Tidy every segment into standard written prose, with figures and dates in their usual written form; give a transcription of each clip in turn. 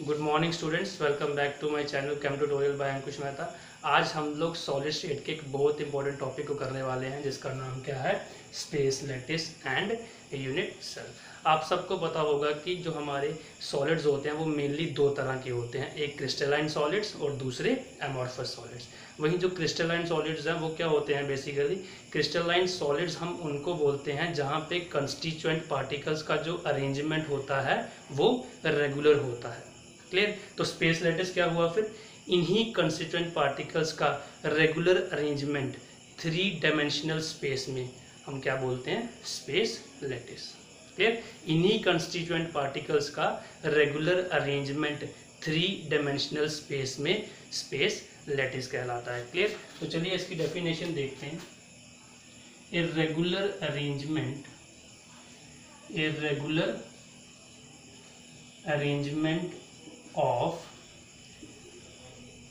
Good morning students, welcome back to my channel chem tutorial by Ankush Mehta. आज हम लोग solid state के एक बहुत इंपॉर्टेंट टॉपिक को करने वाले हैं जिसका नाम क्या है, space, lattice and unit cell. आप सबको पता होगा कि जो हमारे सॉलिड्स होते हैं वो मेनली दो तरह के होते हैं, एक क्रिस्टलाइन सॉलिड्स और दूसरे एमॉर्फस सॉलिड्स। वहीं जो क्रिस्टलाइन सॉलिड्स हैं वो क्या होते हैं, बेसिकली क्रिस्टलाइन सॉलिड्स हम उनको बोलते हैं जहाँ पे कंस्टिट्यूएंट पार्टिकल्स का जो अरेंजमेंट होता है वो रेगुलर होता है। क्लियर। तो स्पेस लैटिस क्या हुआ, फिर इन्हीं कंस्टिट्यूएंट पार्टिकल्स का regular arrangement three dimensional space में हम क्या बोलते हैं, स्पेस लैटिस। क्लियर। इन्हीं कंस्टिट्यूएंट पार्टिकल्स का regular arrangement three dimensional space में स्पेस लैटिस कहलाता है। क्लियर। तो चलिए इसकी डेफिनेशन देखते हैं। Irregular arrangement of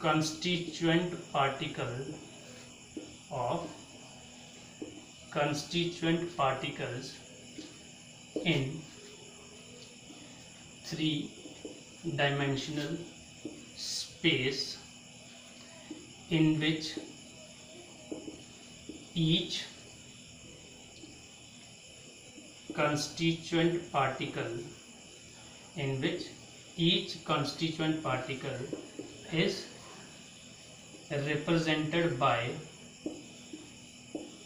constituent particles in three-dimensional space in which each constituent particle is represented by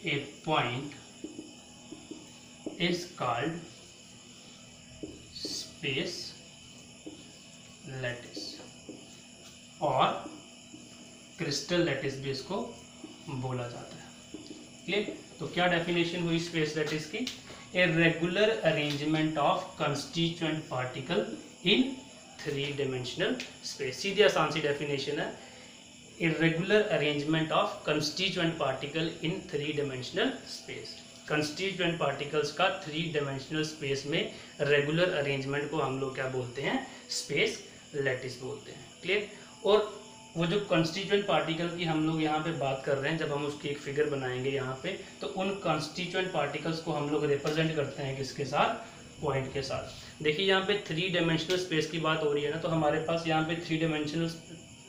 a point is called space lattice और crystal lattice भी इसको बोला जाता है। क्लियर। तो क्या डेफिनेशन हुई स्पेस लैटिस की, a regular arrangement of constituent particle in three dimensional space. सीधी आसान सी डेफिनेशन है, irregular arrangement of constituent particle in three dimensional space. Constituent particles का थ्री डायमेंशनल स्पेस में रेगुलर अरेंजमेंट को हम लोग क्या बोलते हैं, स्पेस लैटिस बोलते हैं। क्लियर। और वो जो कंस्टिट्यूएंट पार्टिकल की हम लोग यहाँ पे बात कर रहे हैं, जब हम उसकी एक फिगर बनाएंगे यहाँ पे, तो उन कंस्टिट्यूएंट पार्टिकल्स को हम लोग रिप्रेजेंट करते हैं किसके साथ, पॉइंट के साथ। देखिए यहाँ पे थ्री डायमेंशनल स्पेस की बात हो रही है ना, तो हमारे पास यहाँ पे थ्री डायमेंशनल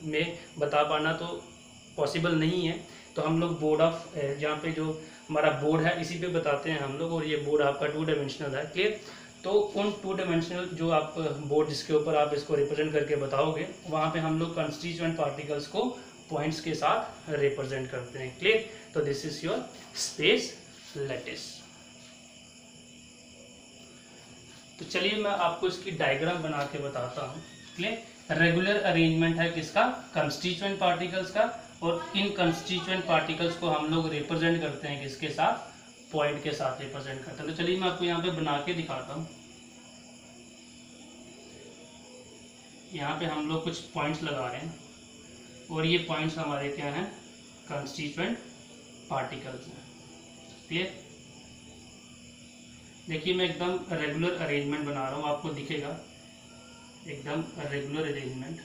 में बता पाना तो पॉसिबल नहीं है, तो हम लोग बोर्ड ऑफ यहाँ पे जो हमारा बोर्ड है इसी पे बताते हैं हम लोग, और ये बोर्ड आपका टू डायमेंशनल है। क्लियर। तो उन टू डायमेंशनल जो आप बोर्ड जिसके ऊपर आप इसको रिप्रेजेंट करके बताओगे, वहाँ पे हम लोग कंस्टिट्यूएंट पार्टिकल्स को पॉइंट्स के साथ रिप्रेजेंट करते हैं। क्लियर। तो this is your space lattice. तो चलिए मैं आपको इसकी डायग्राम बना के बताता हूँ। क्लियर। रेगुलर अरेंजमेंट है किसका, कंस्टिट्यूएंट पार्टिकल्स का, और इन कंस्टिट्यूएंट पार्टिकल्स को हम लोग रिप्रेजेंट करते हैं किसके साथ, पॉइंट के साथ रिप्रेजेंट करते हैं। तो चलिए मैं आपको यहाँ पे बना के दिखाता हूँ। यहाँ पे हम लोग कुछ पॉइंट्स लगा रहे हैं और ये पॉइंट्स हमारे क्या हैं, कंस्टिट्यूएंट पार्टिकल्स हैं। क्लियर। देखिए मैं एकदम रेगुलर अरेंजमेंट बना रहा हूँ, आपको दिखेगा एकदम रेगुलर अरेंजमेंट,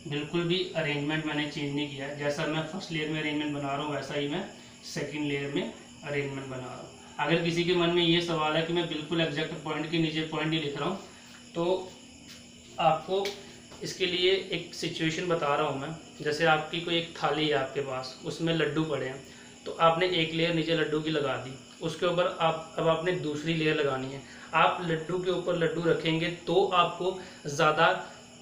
बिल्कुल भी अरेंजमेंट मैंने चेंज नहीं किया है। जैसा मैं फर्स्ट लेयर में अरेंजमेंट बना रहा हूँ वैसा ही मैं सेकंड लेयर में अरेंजमेंट बना रहा हूँ। अगर किसी के मन में ये सवाल है कि मैं बिल्कुल एग्जैक्ट पॉइंट के नीचे पॉइंट ही लिख रहा हूँ, तो आपको इसके लिए एक सिचुएशन बता रहा हूँ मैं। जैसे आपकी कोई एक थाली है आपके पास, उसमें लड्डू पड़े हैं, तो आपने एक लेयर नीचे लड्डू की लगा दी, उसके ऊपर अब आपने दूसरी लेयर लगानी है। आप लड्डू के ऊपर लड्डू रखेंगे तो आपको ज़्यादा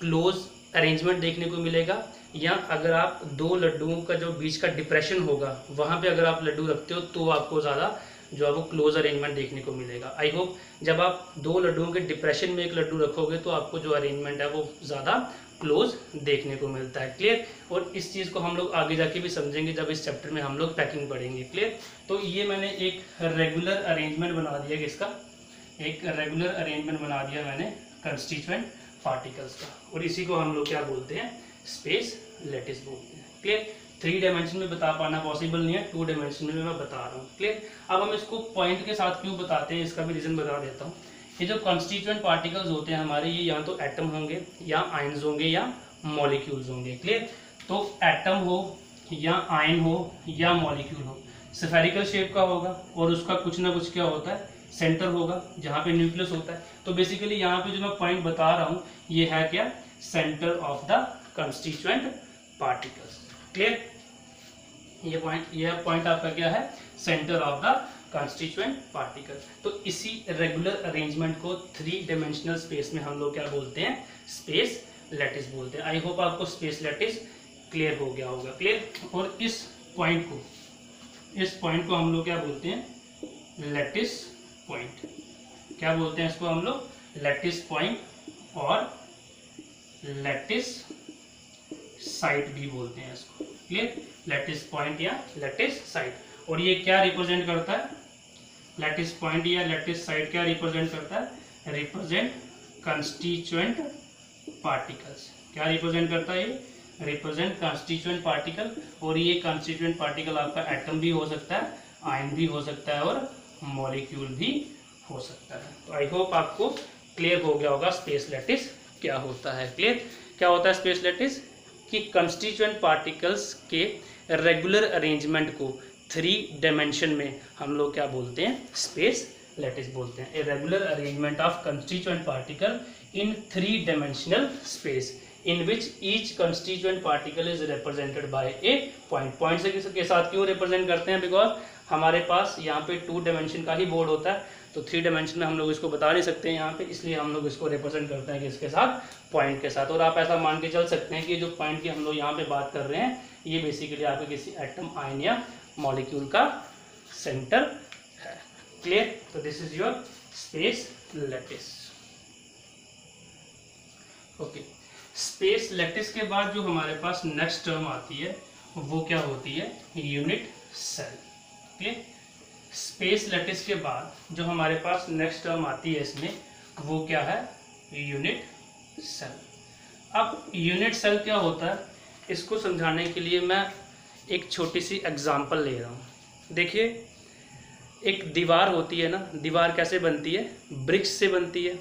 क्लोज अरेंजमेंट देखने को मिलेगा, या अगर आप दो लड्डुओं का जो बीच का डिप्रेशन होगा वहाँ पे अगर आप लड्डू रखते हो तो आपको ज़्यादा जो है वो क्लोज अरेंजमेंट देखने को मिलेगा। आई होप जब आप दो लड्डुओं के डिप्रेशन में एक लड्डू रखोगे तो आपको जो अरेंजमेंट है वो ज़्यादा क्लोज देखने को मिलता है। क्लियर। और इस चीज़ को हम लोग आगे जाके भी समझेंगे जब इस चैप्टर में हम लोग पैकिंग पढ़ेंगे। क्लियर। तो ये मैंने एक रेगुलर अरेंजमेंट बना दिया, किसका, एक रेगुलर अरेंजमेंट बना दिया मैंने कंस्टिट्यूएंट पार्टिकल्स का, और इसी को हम लोग क्या बोलते हैं, स्पेस लैटिस बोलते हैं। क्लियर। थ्री डायमेंशन में बता पाना पॉसिबल नहीं है, टू डायमेंशन में मैं बता रहा हूँ। क्लियर। अब हम इसको पॉइंट के साथ क्यों बताते हैं, इसका भी रीज़न बता देता हूँ। ये जो कॉन्स्टिट्यूएंट पार्टिकल्स होते हैं हमारे, ये या तो एटम होंगे या आयन्स होंगे या मॉलिक्यूल्स होंगे। क्लियर। तो एटम हो या आयन हो या मॉलिक्यूल हो, स्फेरिकल शेप का होगा और उसका कुछ ना कुछ क्या होता है, सेंटर होगा जहाँ पे न्यूक्लियस होता है। तो बेसिकली यहाँ पे जो मैं पॉइंट बता रहा हूँ ये है क्या, centre of the constituent particles. Clear? ये पॉइंट आपका क्या है? Centre of the constituent particle. तो इसी रेगुलर अरेंजमेंट को 3 डायमेंशनल स्पेस में हम लोग क्या बोलते हैं? स्पेस लैटिस बोलते हैं। आई होप आपको स्पेस लैटिस क्लियर हो गया होगा। क्लियर? और इस पॉइंट को हम लोग क्या बोलते हैं? Lattice point. क्या बोलते हैं इसको हम लोग? लैटिस पॉइंट और लैटिस साइट भी बोलते हैं इसको। क्लियर? लैटिस पॉइंट या लैटिस साइट। और ये क्या रिप्रेजेंट करता है? लैटिस पॉइंट या लैटिस साइट क्या रिप्रेजेंट करता है? Represent constituent particles. क्या रिप्रेजेंट करता है? ये रिप्रेजेंट कंस्टिट्यूएंट पार्टिकल। और ये कंस्टिट्यूएंट पार्टिकल आपका एटम भी हो सकता है, आयन भी हो सकता है और मॉलिक्यूल भी हो सकता है। तो आई होप आपको क्लियर हो गया होगा स्पेस लैटिस क्या होता है। क्लियर? क्या होता है स्पेस लैटिस? कि कंस्टिट्यूएंट पार्टिकल्स के रेगुलर अरेंजमेंट को 3 डायमेंशन में हम लोग क्या बोलते हैं? स्पेस लैटिस बोलते हैं। ए regular arrangement of constituent particle in 3 dimensional space in which each constituent particle is represented by A point. Point के साथ क्यों रिप्रेजेंट करते हैं? बिकॉज हमारे पास यहाँ पे 2 डायमेंशन का ही बोर्ड होता है, तो 3 डायमेंशन में हम लोग इसको बता नहीं सकते हैं यहाँ पे, इसलिए हम लोग इसको रिप्रेजेंट करते हैं किसके साथ? पॉइंट के साथ। और आप ऐसा मान के चल सकते हैं कि जो पॉइंट की हम लोग यहाँ पे बात कर रहे हैं, ये बेसिकली आपके किसी एटम, आयन या मॉलिक्यूल का सेंटर है। क्लियर? तो this is your space lattice. Okay, space lattice के बाद जो हमारे पास नेक्स्ट टर्म आती है वो क्या होती है? Unit cell. Clear? Space lattice के बाद जो हमारे पास नेक्स्ट टर्म आती है इसमें, वो क्या है? Unit cell. अब यूनिट सेल क्या होता है, इसको समझाने के लिए मैं एक छोटी सी एग्जांपल ले रहा हूँ। देखिए, एक दीवार होती है ना, दीवार कैसे बनती है? ब्रिक्स से बनती है।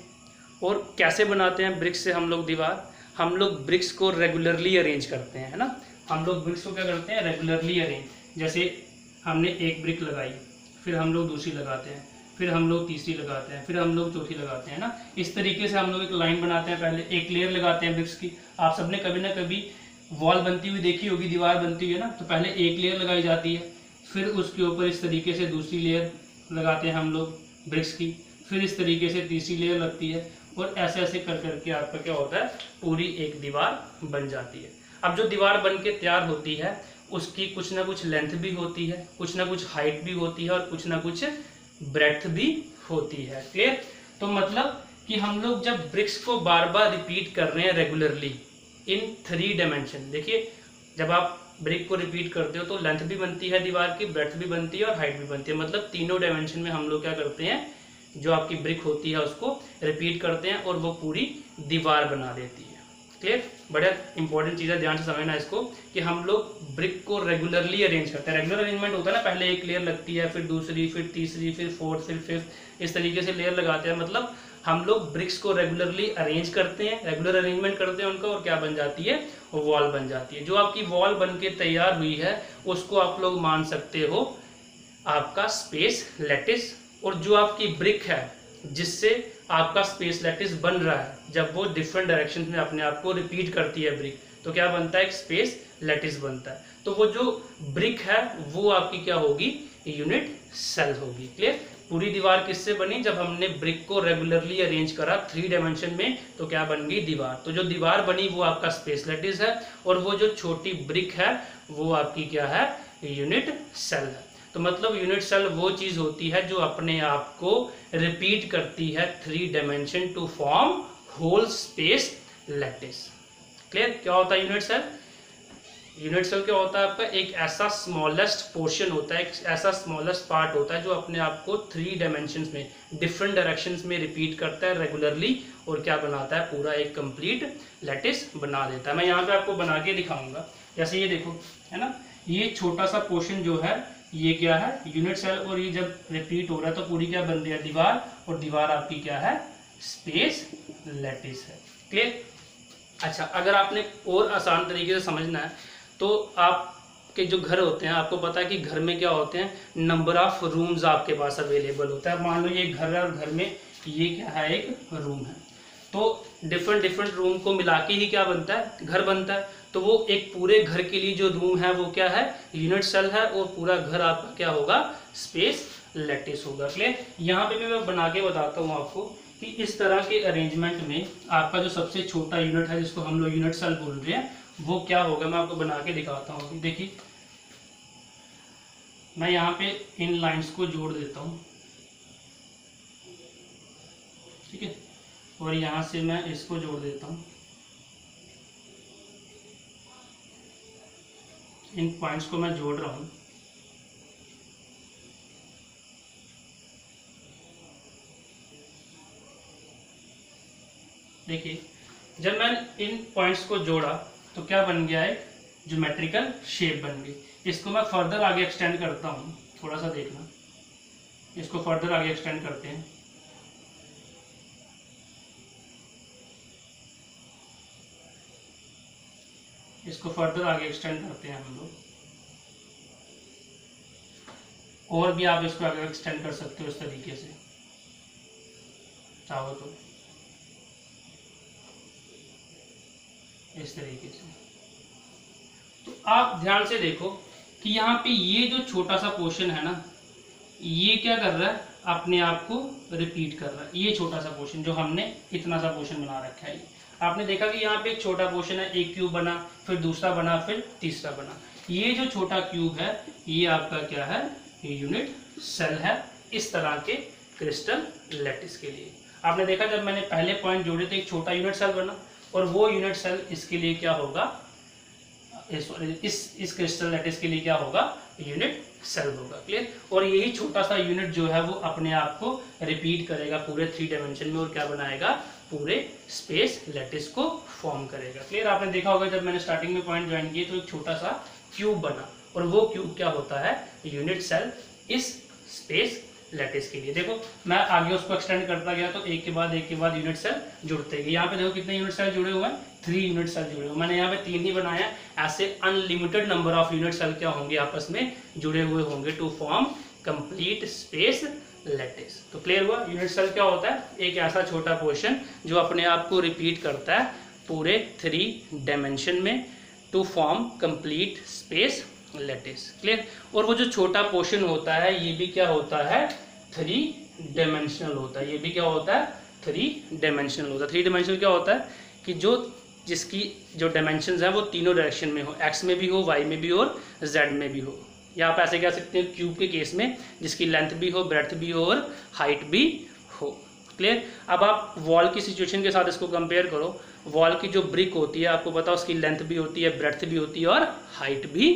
और कैसे बनाते हैं ब्रिक्स से हम लोग दीवार? हम लोग ब्रिक्स को रेगुलरली अरेंज करते हैं, है ना। हम लोग ब्रिक्स को क्या करते हैं? Regularly arrange. जैसे हमने एक ब्रिक लगाई, फिर हम लोग दूसरी लगाते हैं, फिर हम लोग तीसरी लगाते हैं, फिर हम लोग चौथी लगाते हैं ना। इस तरीके से हम लोग एक लाइन बनाते हैं, पहले एक लेयर लगाते हैं ब्रिक्स की। आप सबने कभी ना कभी वॉल बनती हुई देखी होगी, दीवार बनती हुई है ना, तो पहले एक लेयर लगाई जाती है, फिर उसके ऊपर इस तरीके से दूसरी लेयर लगाते हैं हम लोग ब्रिक्स की, फिर इस तरीके से तीसरी लेयर लगती है, और ऐसे ऐसे कर करके आपका क्या होता है? पूरी एक दीवार बन जाती है। अब जो दीवार बन के तैयार होती है उसकी कुछ ना कुछ लेंथ भी होती है, कुछ ना कुछ हाइट भी होती है, और कुछ ना कुछ ब्रेड्थ भी होती है। क्लियर? तो मतलब कि हम लोग जब ब्रिक्स को बार बार रिपीट कर रहे हैं रेगुलरली इन 3 डायमेंशन, देखिए जब आप ब्रिक को रिपीट करते हो तो लेंथ भी बनती है दीवार की, ब्रेड्थ भी बनती है और हाइट भी बनती है। मतलब तीनों डायमेंशन में हम लोग क्या करते हैं? जो आपकी ब्रिक होती है उसको रिपीट करते हैं और वो पूरी दीवार बना देती है। क्लियर? बड़ा इंपॉर्टेंट चीज़ है, ध्यान से समझना इसको, कि हम लोग ब्रिक को रेगुलरली अरेंज करते हैं। रेगुलर अरेंजमेंट होता है ना, पहले एक लेयर लगती है, फिर दूसरी, फिर तीसरी, फिर फोर्थ, फिर फिफ्थ, इस तरीके से लेयर लगाते हैं। मतलब हम लोग ब्रिक्स को रेगुलरली अरेंज करते हैं, रेगुलर अरेंजमेंट करते हैं उनका, और क्या बन जाती है? वॉल बन जाती है। जो आपकी वॉल बन के तैयार हुई है उसको आप लोग मान सकते हो आपका स्पेस लैटिस। और जो आपकी ब्रिक है जिससे आपका स्पेस लैटिस बन रहा है, जब वो डिफरेंट डायरेक्शन में अपने आप को रिपीट करती है ब्रिक, तो क्या बनता है? एक स्पेस लैटिस बनता है। तो वो जो ब्रिक है वो आपकी क्या होगी? यूनिट सेल होगी। क्लियर? पूरी दीवार किससे बनी? जब हमने ब्रिक को रेगुलरली अरेंज करा 3 डायमेंशन में, तो क्या बन गई? दीवार। तो जो दीवार बनी वो आपका स्पेस लैटिस है, और वो जो छोटी ब्रिक है वो आपकी क्या है? यूनिट सेल है। तो मतलब यूनिट सेल वो चीज होती है जो अपने आप को रिपीट करती है 3 dimension to form whole space lattice. Clear? क्या होता है यूनिट सेल? यूनिट सेल क्या होता है आपका? एक ऐसा स्मॉलेस्ट पोर्शन होता है, एक ऐसा स्मॉलेस्ट पार्ट होता है जो अपने आप को 3 डायमेंशंस में डिफरेंट डायरेक्शंस में रिपीट करता है रेगुलरली, और क्या बनाता है? पूरा एक कंप्लीट लैटिस बना देता है। मैं यहाँ पे आपको बना के दिखाऊंगा। जैसे ये देखो, है ना, ये छोटा सा पोर्शन जो है ये क्या है? Unit cell. और ये जब रिपीट हो रहा है तो पूरी क्या बन रही है? दीवार। और दीवार आपकी क्या है? स्पेस लैटिस है। क्लियर? अच्छा, अगर आपने और आसान तरीके से समझना है तो आपके जो घर होते हैं, आपको पता है कि घर में क्या होते हैं? नंबर ऑफ रूम्स आपके पास अवेलेबल होता है। मान लो ये घर है और घर में ये क्या है? एक रूम है। तो डिफरेंट डिफरेंट रूम को मिला के ही क्या बनता है, घर बनता है। तो वो एक पूरे घर के लिए जो रूम है वो क्या है, यूनिट सेल है, और पूरा घर आपका क्या होगा, स्पेस लैटिस होगा। क्लियर। यहाँ पे भी मैं बना के बताता हूँ आपको कि इस तरह के अरेंजमेंट में आपका जो सबसे छोटा यूनिट है, जिसको हम लोग यूनिट सेल बोल रहे हैं, वो क्या होगा। मैं आपको बना के दिखाता हूँ। देखिए मैं यहाँ पे इन लाइंस को जोड़ देता हूँ, ठीक है, और यहाँ से मैं इसको जोड़ देता हूँ। इन पॉइंट्स को मैं जोड़ रहा हूँ। देखिए जब मैंने इन पॉइंट्स को जोड़ा तो क्या बन गया है, ज्योमेट्रिकल शेप बन गई। इसको मैं फर्दर आगे एक्सटेंड करता हूँ, थोड़ा सा देखना, इसको फर्दर आगे एक्सटेंड करते हैं। इसको फर्दर आगे एक्सटेंड करते हैं हम लोग, और भी आप इसको आगे एक्सटेंड कर सकते हो इस तरीके से चाहो तो, इस तरीके से। तो आप ध्यान से देखो कि यहाँ पे ये जो छोटा सा पोर्शन है ना, ये क्या कर रहा है, अपने आप को रिपीट कर रहा है। ये छोटा सा पोर्शन जो हमने इतना सा पोर्शन बना रखा है, आपने देखा कि यहाँ पे एक छोटा पोर्शन है, एक क्यूब बना, फिर दूसरा बना, फिर तीसरा बना। ये जो छोटा क्यूब है ये आपका क्या है, ये यूनिट सेल है, इस तरह के क्रिस्टल लैटिस के लिए। आपने देखा जब मैंने पहले पॉइंट जोड़े थे एक छोटा यूनिट सेल बना, और वो यूनिट सेल इसके लिए क्या होगा, इस क्रिस्टल लैटिस के लिए क्या होगा, यूनिट सेल होगा। क्लियर। और यही छोटा सा यूनिट जो है वो अपने आप को रिपीट करेगा पूरे 3 डायमेंशन में, और क्या बनाएगा, पूरे स्पेस लैटिस को फॉर्म करेगा। क्लियर। आपने देखा होगा जब मैंने स्टार्टिंग में पॉइंट ज्वाइन किए तो एक छोटा सा क्यूब बना, और वो क्यूब क्या होता है, यूनिट सेल इस स्पेस लैटिस के लिए। देखो मैं आगे उसको एक्सटेंड करता गया तो एक के बाद यूनिट सेल जुड़ते गए। यहाँ पे देखो कितने यूनिट सेल जुड़े हुए हैं, 3 यूनिट सेल जुड़े हुए। मैंने यहाँ पे 3 ही बनाया, ऐसे unlimited number of unit cell क्या होंगे, आपस में जुड़े हुए होंगे to form complete space lattice. तो क्लियर हुआ, यूनिट सेल क्या होता है, एक ऐसा छोटा पोर्शन जो अपने आप को रिपीट करता है पूरे 3 डायमेंशन में to form complete space lattice. Clear. और वो जो छोटा पोर्शन होता है ये भी क्या होता है, 3 डायमेंशनल होता है। ये भी क्या होता है, 3 डायमेंशनल होता है। 3 डायमेंशनल क्या होता है कि जिसकी जो डायमेंशंस हैं वो तीनों डायरेक्शन में हो, एक्स में भी हो, वाई में भी हो और जेड में भी हो। या आप ऐसे कह सकते हैं क्यूब के केस में जिसकी लेंथ भी हो, ब्रेड्थ भी हो और हाइट भी हो। क्लियर। अब आप वॉल की सिचुएशन के साथ इसको कंपेयर करो। वॉल की जो ब्रिक होती है आपको पता है उसकी लेंथ भी होती है, ब्रेड्थ भी होती है और हाइट भी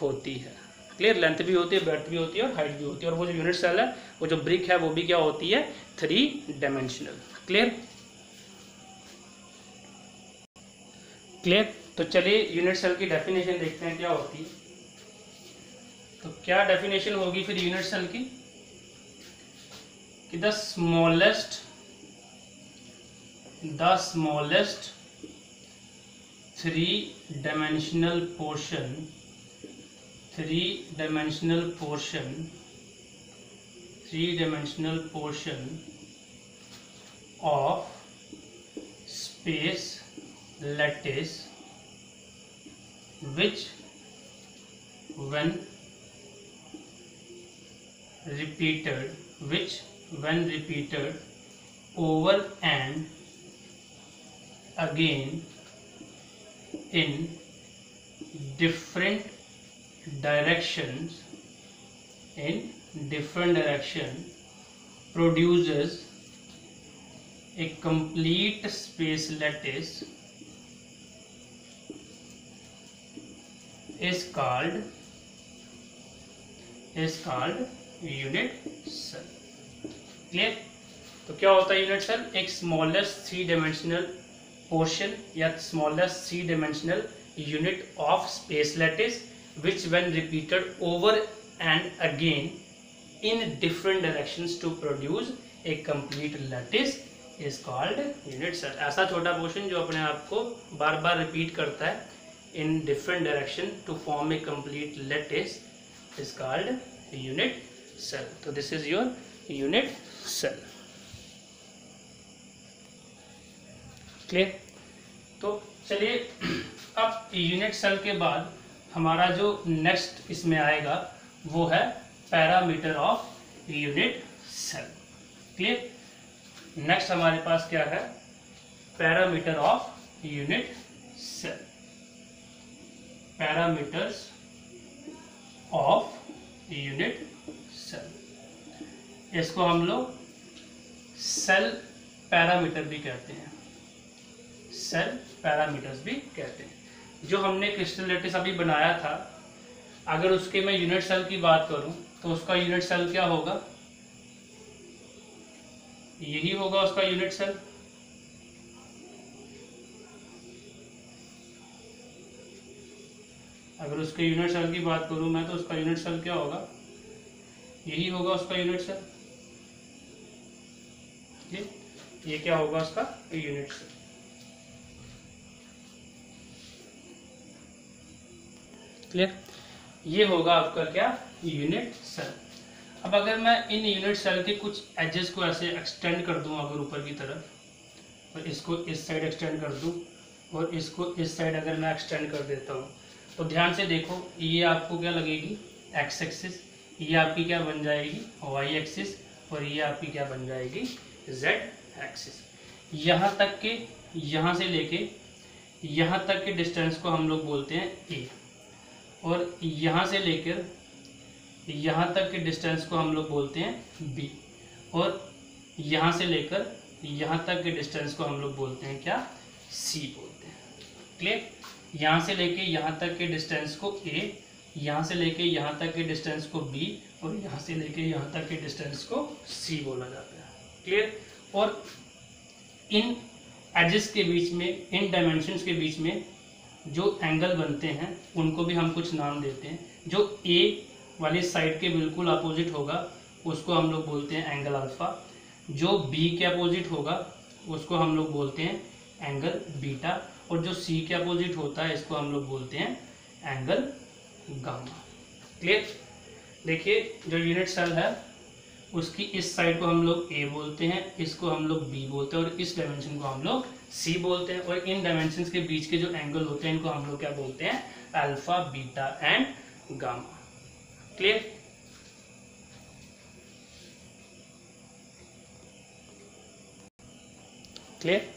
होती है। क्लियर। लेंथ भी होती है, ब्रेड्थ भी होती है और हाइट भी होती है। और वो जो यूनिट सेल है, वो जो ब्रिक है, वो भी क्या होती है, 3 डायमेंशनल। क्लियर। क्लियर। तो चलिए यूनिट सेल की डेफिनेशन देखते हैं क्या होती है। तो क्या डेफिनेशन होगी फिर यूनिट सेल की, कि the smallest 3 dimensional portion of space lattice which when repeated over and again in different directions produces a complete space lattice is called unit cell. Clear. तो क्या होता है यूनिट सेल, एक smallest 3 dimensional portion या smallest 3 dimensional unit of space lattice which when repeated over and again in different directions to produce a complete lattice is called unit cell। ऐसा छोटा portion जो अपने आप को बार बार रिपीट करता है in different direction to form a complete lattice is called unit cell। तो this is your unit cell। Clear. तो चलिए अब यूनिट सेल के बाद हमारा जो नेक्स्ट इसमें आएगा वो है parameter of unit cell. Clear. Next हमारे पास क्या है, parameter of unit cell. Parameters of unit cell, इसको हम लोग सेल पैरामीटर भी कहते हैं, सेल पैरामीटर्स भी कहते हैं। जो हमने क्रिस्टल लैटिस अभी बनाया था, अगर उसके मैं यूनिट सेल की बात करूं तो उसका यूनिट सेल क्या होगा, यही होगा उसका यूनिट सेल। अगर उसके यूनिट सेल की बात करूं मैं तो उसका यूनिट सेल क्या होगा, यही होगा उसका यूनिट सेल। ये क्या होगा उसका यूनिट सेल। क्लियर। ये होगा आपका क्या, यूनिट सेल। अब अगर मैं इन यूनिट सेल के कुछ एजेस को ऐसे एक्सटेंड कर दूं अगर ऊपर की तरफ, और इसको इस साइड एक्सटेंड कर दूं और इसको इस साइड अगर मैं एक्सटेंड कर देता हूं, तो ध्यान से देखो, ये आपको क्या लगेगी, एक्स एक्सिस, ये आपकी क्या बन जाएगी, वाई एक्सिस, और ये आपकी क्या बन जाएगी, जेड एक्सिस। यहाँ तक के, यहाँ से लेके यहाँ तक के डिस्टेंस को हम लोग बोलते हैं ए, और यहाँ से लेकर यहाँ तक के डिस्टेंस को हम लोग बोलते हैं बी, और यहाँ से लेकर यहाँ तक के डिस्टेंस को हम लोग बोलते हैं क्या, सी बोलते हैं। क्लियर। यहाँ से लेके यहाँ तक के डिस्टेंस को ए, यहाँ से लेके यहाँ तक के डिस्टेंस को बी, और यहाँ से लेके यहाँ तक के डिस्टेंस को सी बोला जाता है। क्लियर। और इन एजेस के बीच में, इन डायमेंशंस के बीच में जो एंगल बनते हैं उनको भी हम कुछ नाम देते हैं। जो ए वाली साइड के बिल्कुल अपोजिट होगा उसको हम लोग बोलते हैं एंगल अल्फा, जो बी के अपोजिट होगा उसको हम लोग बोलते हैं एंगल बीटा, और जो सी के अपोजिट होता है इसको हम लोग बोलते हैं एंगल गामा। क्लियर। देखिए, जो यूनिट सेल है उसकी इस साइड को हम लोग ए बोलते हैं, इसको हम लोग बी बोलते हैं, और इस डायमेंशन को हम लोग सी बोलते हैं, और इन डायमेंशंस के बीच के जो एंगल होते हैं इनको हम लोग क्या बोलते हैं, alpha, beta and gamma. Clear. Clear.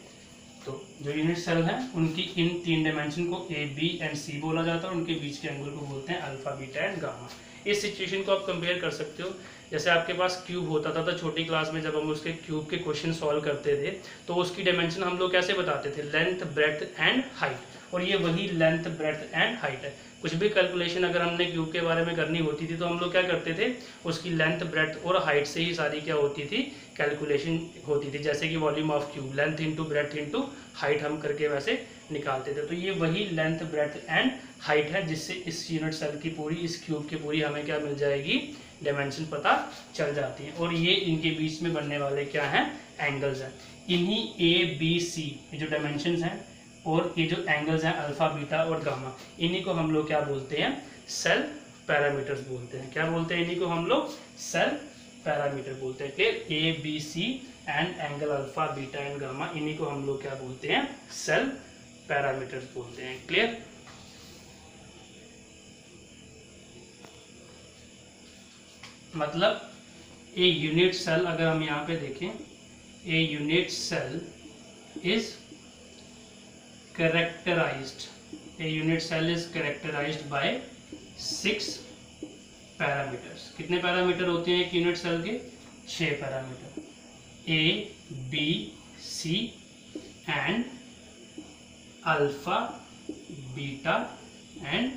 तो जो यूनिट सेल हैं उनकी इन तीन डायमेंशन को ए, बी एंड सी बोला जाता है, और उनके बीच के एंगल को बोलते हैं अल्फा, बीटा एंड गामा। इस सिचुएशन को आप कंपेयर कर सकते हो, जैसे आपके पास क्यूब होता था तो छोटी क्लास में जब हम उसके क्यूब के क्वेश्चन सॉल्व करते थे तो उसकी डायमेंशन हम लोग कैसे बताते थे, लेंथ, ब्रेड्थ एंड हाइट, और ये वही लेंथ, ब्रेड्थ एंड हाइट है। कुछ भी कैलकुलेशन अगर हमने क्यूब के बारे में करनी होती थी तो हम लोग क्या करते थे, उसकी लेंथ, ब्रेड्थ और हाइट से ही सारी क्या होती थी, कैलकुलेशन होती थी। जैसे कि volume of cube, length into breadth into height हम करके वैसे निकालते थे। तो ये वही लेंथ, ब्रेड्थ एंड हाइट है जिससे इस यूनिट सेल की पूरी, इस क्यूब की पूरी हमें क्या मिल जाएगी, डायमेंशन पता चल जाती है। और ये इनके बीच में बनने वाले क्या हैं, एंगल्स हैं। इन्हीं ए, बी, सी जो डायमेंशंस हैं और ये जो एंगल्स हैं अल्फा, बीटा और गामा, इन्हीं को हम लोग क्या बोलते हैं, सेल पैरामीटर्स बोलते हैं। क्या बोलते हैं इन्हीं को हम लोग, सेल पैरामीटर बोलते हैं। Clear. A, B, C and angle alpha, beta and gamma, इन्हीं को हम लोग क्या बोलते हैं, सेल पैरामीटर्स बोलते हैं। क्लियर। मतलब ए यूनिट सेल, अगर हम यहाँ पे देखें, a unit cell is characterized, a unit cell is characterized by 6 parameters. कितने पैरामीटर होते हैं एक यूनिट सेल के, 6 parameter, a, B, C and alpha, beta and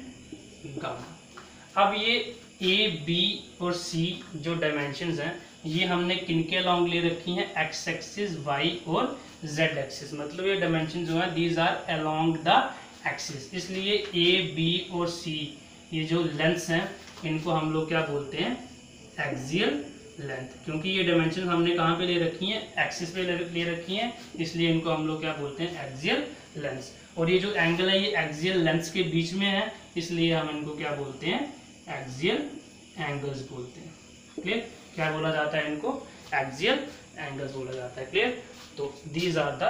gamma. अब ये ए, बी और सी जो डायमेंशंस हैं ये हमने किनके अलोंग ले रखी हैं, एक्स एक्सिस, वाई और जेड एक्सिस। मतलब ये डायमेंशन जो है these are along the axis, इसलिए ए, बी और सी ये जो लेंथ्स हैं इनको हम लोग क्या बोलते हैं, एक्सियल लेंथ, क्योंकि ये डायमेंशन हमने कहाँ पे ले रखी हैं, एक्सिस पे ले रखी हैं, इसलिए इनको हम लोग क्या बोलते हैं, एक्सियल लेंथ्स। और ये जो एंगल है ये एक्सियल लेंथ्स के बीच में है, इसलिए हम इनको क्या बोलते हैं, एक्सियल एंगल्स बोलते हैं। क्लियर। क्या बोला जाता है इनको, एक्सियल एंगल्स बोला जाता है। क्लियर। तो these are the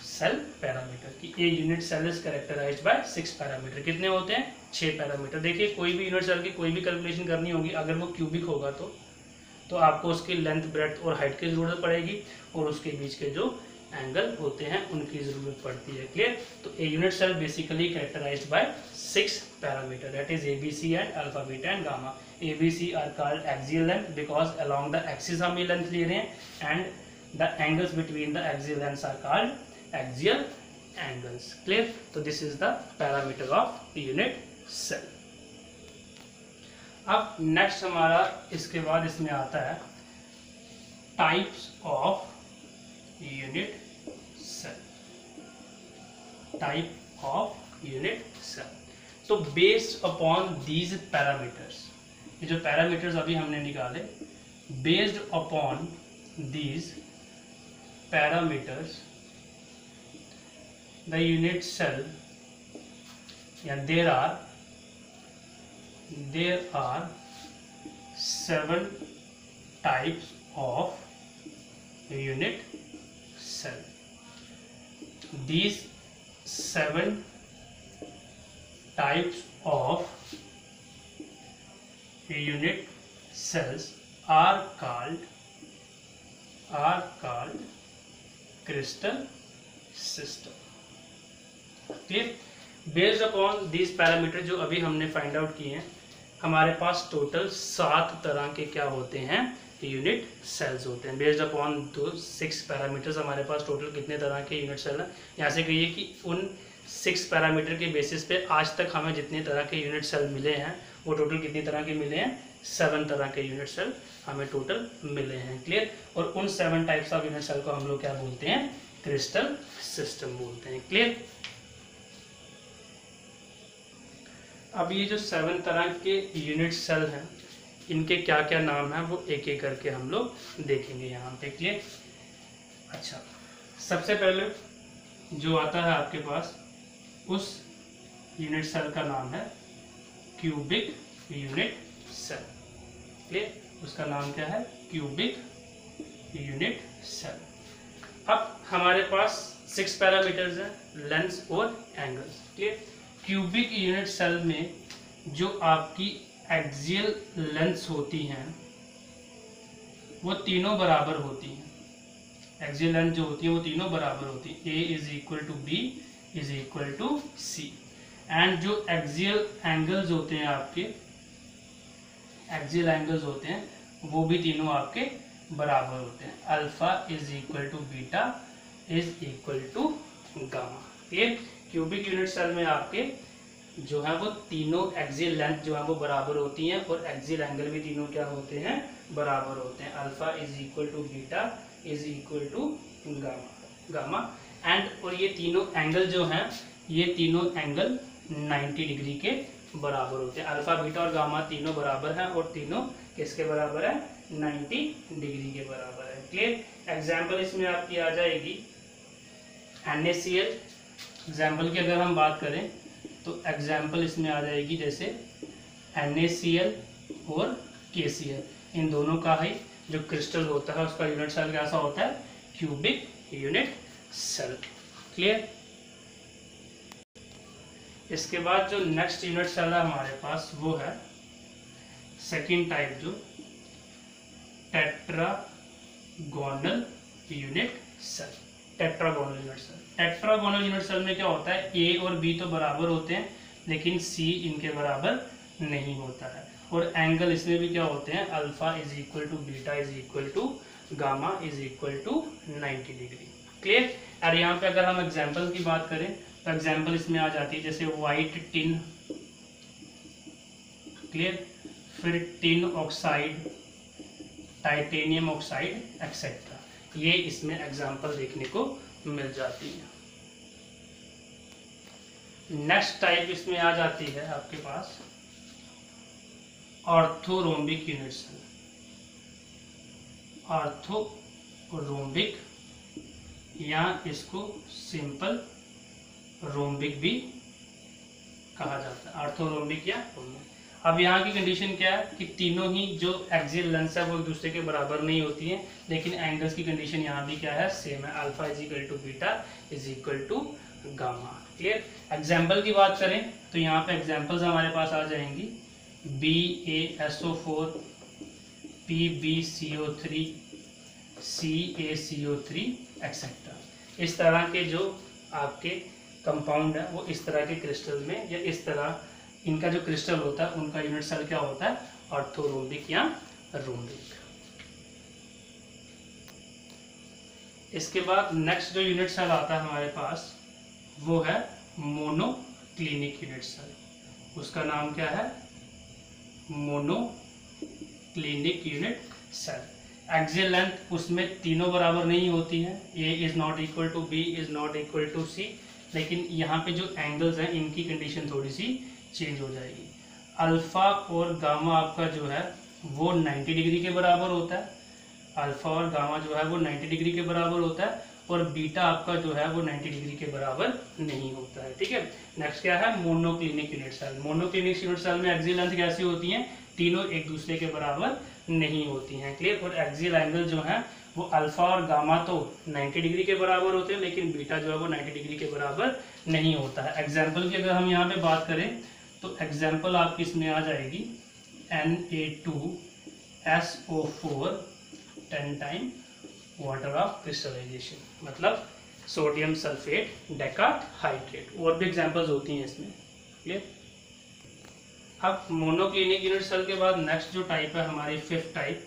cell parameter की a unit cell is characterized by 6 parameter. कितने होते हैं? 6 पैरामीटर। देखिए कोई भी यूनिट सेल की कोई भी कैलकुलेशन करनी होगी, अगर वो क्यूबिक होगा तो आपको उसकी लेंथ, ब्रेड्थ और हाइट की जरूरत पड़ेगी और उसके बीच के जो एंगल होते हैं उनकी जरूरत पड़ती है। क्लियर? तो a unit cell basically characterized by 6 parameter, that is ABC and alpha, beta and gamma. ABC are called axial length because along the axis हम ये लेंथ ले रहे हैं, and the angles between the axial lengths are called axial angles. Clear? तो this is the parameter of unit cell. अब next हमारा इसके बाद इसमें आता है types of unit cell. Type of unit cell. तो बेस्ड अपॉन दीज पैरामीटर्स, ये जो पैरामीटर्स अभी हमने निकाले, based upon these parameters the unit cell, या there are 7 types of unit cell. These 7 types of unit cells are called crystal system. Clear? Based upon these parameter जो अभी हमने find out किए हैं, हमारे पास टोटल 7 तरह के क्या होते हैं? यूनिट सेल्स होते हैं। बेस्ड अपॉन 6 पैरामीटर्स हमारे पास टोटल कितने तरह के यूनिट सेल हैं? यहाँ से कहिए कि उन 6 पैरामीटर के बेसिस पे आज तक हमें जितने तरह के यूनिट सेल मिले हैं वो टोटल कितनी तरह के मिले हैं? 7 तरह के यूनिट सेल हमें टोटल मिले हैं। क्लियर? और उन 7 टाइप्स ऑफ यूनिट सेल को हम लोग क्या बोलते हैं? क्रिस्टल सिस्टम बोलते हैं। क्लियर? अब ये जो 7 तरह के यूनिट सेल हैं, इनके क्या क्या नाम हैं वो एक एक करके हम लोग देखेंगे यहाँ पे। क्लियर? अच्छा, सबसे पहले जो आता है आपके पास, उस यूनिट सेल का नाम है क्यूबिक यूनिट सेल। क्लियर? उसका नाम क्या है? Cubic unit cell. अब हमारे पास 6 पैरामीटर्स हैं, लेंथ्स और angles. Clear? Cubic unit cell में जो आपकी एक्सियल लेंथ्स होती हैं वो तीनों बराबर होती हैं। एक्सियल लेंथ जो होती है वो तीनों बराबर होती है। A is equal to B is equal to C। And जो एक्सियल एंगल्स होते हैं आपके, एक्सियल एंगल्स होते हैं वो भी तीनों आपके बराबर होते हैं। Alpha is equal to beta is equal to gamma. ये क्यूबिक यूनिट सेल में आपके जो है वो तीनों एक्सियल लेंथ जो है वो बराबर होती हैं और एक्सियल एंगल भी तीनों क्या होते हैं? बराबर होते हैं। Alpha is equal to beta is equal to gamma. And और ये तीनों एंगल जो हैं, ये तीनों एंगल 90 डिग्री के बराबर होते हैं। अल्फा, बीटा और गामा तीनों बराबर हैं और तीनों किसके बराबर है? 90 डिग्री के बराबर है। क्लियर? एग्जाम्पल इसमें आपकी आ जाएगी NaCl। एग्जाम्पल की अगर हम बात करें तो एग्जाम्पल इसमें आ जाएगी जैसे NaCl और KCl। इन दोनों का ही जो क्रिस्टल होता है उसका यूनिट सेल कैसा होता है? Cubic unit cell. क्लियर? इसके बाद जो नेक्स्ट यूनिट सेल है हमारे पास वो है सेकेंड टाइप, जो tetragonal unit cell. Tetragonal unit cell. Tetragonal unit cell में क्या होता है? A और B तो बराबर होते हैं लेकिन C इनके बराबर नहीं होता है। और एंगल इसमें भी क्या होते हैं? Alpha is equal to beta is equal to gamma is equal to 90 degree. Clear? और यहाँ पे अगर हम एग्जाम्पल की बात करें तो एग्जाम्पल इसमें आ जाती है जैसे वाइट टिन। क्लियर? फिर tin oxide, titanium oxide etcetera, ये इसमें एग्जाम्पल देखने को मिल जाती है। नेक्स्ट टाइप इसमें आ जाती है आपके पास ऑर्थोरोम्बिक यूनिट सेल। ऑर्थोरोम्बिक या इसको सिंपल रोम्बिक भी कहा जाता है। ऑर्थोरोम्बिक या रोम्बिक। अब यहाँ की कंडीशन क्या है कि तीनों ही जो एक्सियल लेंथ है वो एक दूसरे के बराबर नहीं होती हैं, लेकिन एंगल्स की कंडीशन यहाँ भी क्या है, सेम है, alpha is equal to beta is equal to gamma. Clear. Example की बात करें तो यहाँ पे एग्जाम्पल्स हमारे पास आ जाएंगी BaSO4, PbCO3, CaCO3 एक्सेट्रा। इस तरह के जो आपके कंपाउंड है वो इस तरह के क्रिस्टल में या इस तरह इनका जो क्रिस्टल होता है उनका यूनिट सेल क्या होता है, ऑर्थोरोम्बिक या रोम्बिक। इसके बाद नेक्स्ट जो यूनिट सेल आता है हमारे पास वो है मोनोक्लिनिक यूनिट सेल। उसका नाम क्या है, monoclinic unit cell. Axial length उसमें तीनों बराबर नहीं होती है, A is not equal to B is not equal to C, लेकिन यहाँ पे जो एंगल्स हैं इनकी कंडीशन थोड़ी सी चेंज हो जाएगी। अल्फा और गामा आपका जो है वो 90 डिग्री के बराबर होता है, अल्फा और गामा जो है वो 90 डिग्री के बराबर होता है, और बीटा आपका जो है वो 90 डिग्री के बराबर नहीं होता है। ठीक है। नेक्स्ट क्या है, monoclinic unit cell. Monoclinic unit cell में एक्सियल लेंथ कैसी होती है, तीनों एक दूसरे के बराबर नहीं होती हैं। क्लियर। और एक्सियल एंगल जो है वो अल्फा और गामा तो 90 डिग्री के बराबर होते हैं, लेकिन बीटा जो है वो 90 डिग्री के बराबर नहीं होता है। एग्जाम्पल की अगर हम यहाँ पे बात करें तो एग्जाम्पल आपकी इसमें आ जाएगी Na2SO4 10 time water of crystallization, मतलब सोडियम सल्फेट डेकाहाइड्रेट। और भी एग्जाम्पल्स होती हैं इसमें। क्लियर। अब मोनोक्लिनिक यूनिट सेल के बाद नेक्स्ट जो टाइप है हमारी फिफ्थ टाइप,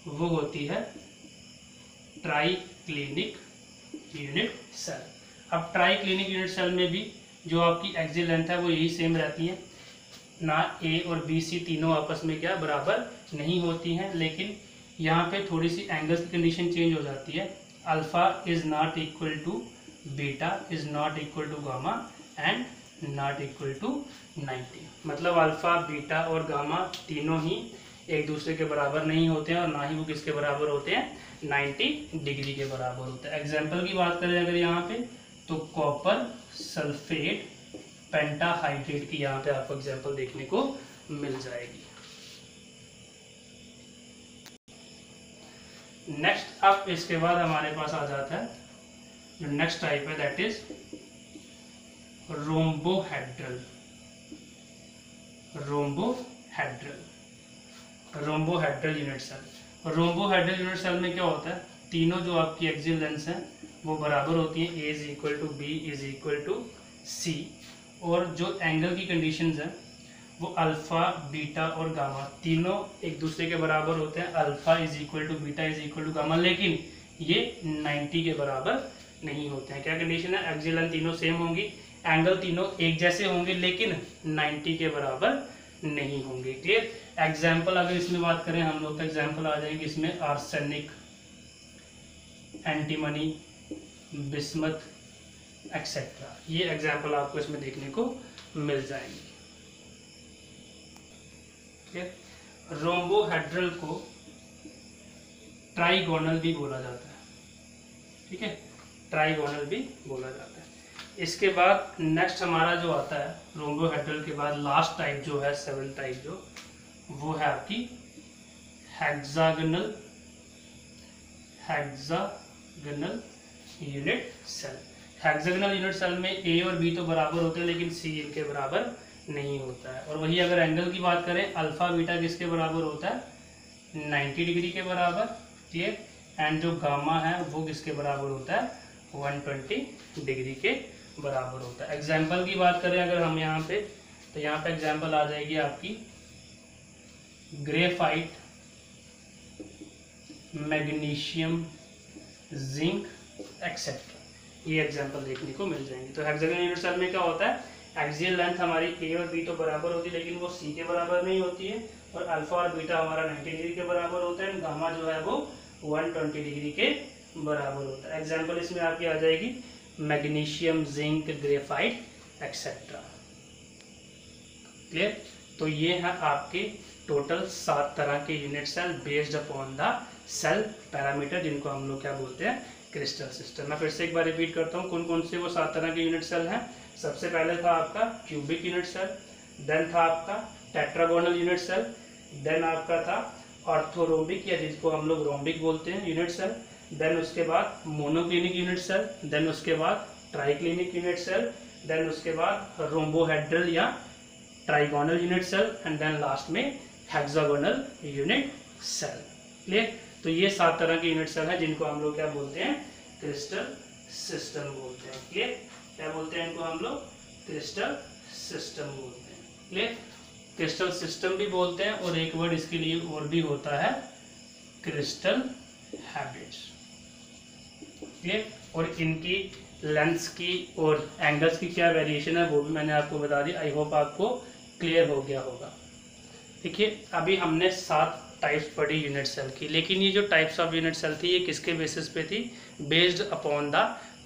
वो होती है ट्राइक्लिनिक यूनिट सेल। अब ट्राइक्लिनिक यूनिट सेल में भी जो आपकी एक्सियल लेंथ है वो यही सेम रहती है, ना A और B C तीनों आपस में क्या बराबर नहीं होती हैं, लेकिन यहाँ पे थोड़ी सी एंगल्स की कंडीशन चेंज हो जाती है। Alpha is not equal to beta is not equal to gamma and not equal to 90, मतलब अल्फा बीटा और गामा तीनों ही एक दूसरे के बराबर नहीं होते हैं, और ना ही वो किसके बराबर होते हैं, 90 डिग्री के बराबर होता है। एग्जाम्पल की बात करें अगर यहाँ पे तो कॉपर सल्फेट पेंटाहाइड्रेट की यहाँ पे आपको एग्जाम्पल देखने को मिल जाएगी। नेक्स्ट अब इसके बाद हमारे पास आ जाता है जो नेक्स्ट टाइप है, that is rhombohedral. Rhombohedral unit cell. Rhombohedral unit cell में क्या होता है, तीनों जो आपकी एक्सियल लेंथ हैं वो बराबर होती हैं, A is equal to B is equal to C, और जो एंगल की कंडीशंस हैं वो अल्फा बीटा और गामा तीनों एक दूसरे के बराबर होते हैं, alpha is equal to beta is equal to gamma, लेकिन ये 90 के बराबर नहीं होते हैं। क्या कंडीशन है, एक्सियल लेंथ तीनों सेम होंगी, एंगल तीनों एक जैसे होंगे, लेकिन 90 के बराबर नहीं होंगे। क्लियर। एग्जाम्पल अगर इसमें बात करें हम लोग, तो एग्जाम्पल आ जाएंगे इसमें आर्सेनिक, एंटीमनी, बिस्मथ एक्सेट्रा। ये एग्जाम्पल आपको इसमें देखने को मिल जाएंगे। रोम्बोहेड्रल को ट्राइगोनल भी बोला जाता है। ठीक है, ट्राइगोनल भी बोला जाता है। इसके बाद नेक्स्ट हमारा जो आता है रोम्बोहेड्रल के बाद लास्ट टाइप जो है, 7th टाइप जो, वो है आपकी hexagonal unit cell. Hexagonal unit cell में A और B तो बराबर होते हैं, लेकिन C इनके बराबर नहीं होता है। और वही अगर एंगल की बात करें, अल्फा बीटा किसके बराबर होता है, 90 डिग्री के बराबर। क्लियर। एंड जो गामा है वो किसके बराबर होता है, 120 डिग्री के बराबर होता है। एग्जाम्पल की बात करें अगर हम यहाँ पे, तो यहाँ पे एग्जाम्पल आ जाएगी आपकी ग्रेफाइट, मैग्नीशियम, जिंक एक्सेट्रा। ये एग्जाम्पल देखने को मिल जाएंगे। तो हेक्सागोनल यूनिट सेल में क्या होता है, एक्सियल लेंथ हमारी A और B तो बराबर होती है, लेकिन वो C के बराबर नहीं होती है, और अल्फा और बीटा हमारा 90 डिग्री के बराबर होता है, गामा जो है वो 120 डिग्री के बराबर होता है। एग्जाम्पल इसमें आपकी आ जाएगी magnesium, zinc, graphite etcetera. Clear. तो ये है आपके टोटल 7 तरह के unit cell based upon the cell parameter, जिनको हम लोग क्या बोलते हैं, क्रिस्टल सिस्टम। मैं फिर से एक बार रिपीट करता हूँ कौन कौन से वो 7 तरह के यूनिट सेल हैं। सबसे पहले था आपका क्यूबिक यूनिट सेल, देन था आपका टेट्रागोनल यूनिट सेल, देन आपका था ऑर्थोरोम्बिक या जिसको हम लोग रोम्बिक बोलते हैं यूनिट सेल, देन उसके बाद मोनोक्लिनिक यूनिट सेल, देन उसके बाद ट्राइक्लिनिक यूनिट सेल, देन उसके बाद रोम्बोहेड्रल या trigonal unit cell, and then last में हेक्सागोनल यूनिट सेल। क्लियर? तो ये 7 तरह के यूनिट सेल हैं जिनको हम लोग क्या बोलते हैं, क्रिस्टल सिस्टम बोलते हैं। क्लियर? क्या बोलते हैं इनको हम लोग, क्रिस्टल सिस्टम बोलते हैं। क्लियर? क्रिस्टल सिस्टम भी बोलते हैं और एक वर्ड इसके लिए और भी होता है, क्रिस्टल हैबिट्स। क्लियर? और इनकी लेंस की और एंगल्स की क्या वेरिएशन है वो भी मैंने आपको बता दी। आई होप आपको क्लियर हो गया होगा। देखिए, अभी हमने 7 टाइप्स पढ़ी यूनिट सेल की, लेकिन ये जो टाइप्स ऑफ यूनिट सेल थी ये किसके बेसिस पे थी, based upon the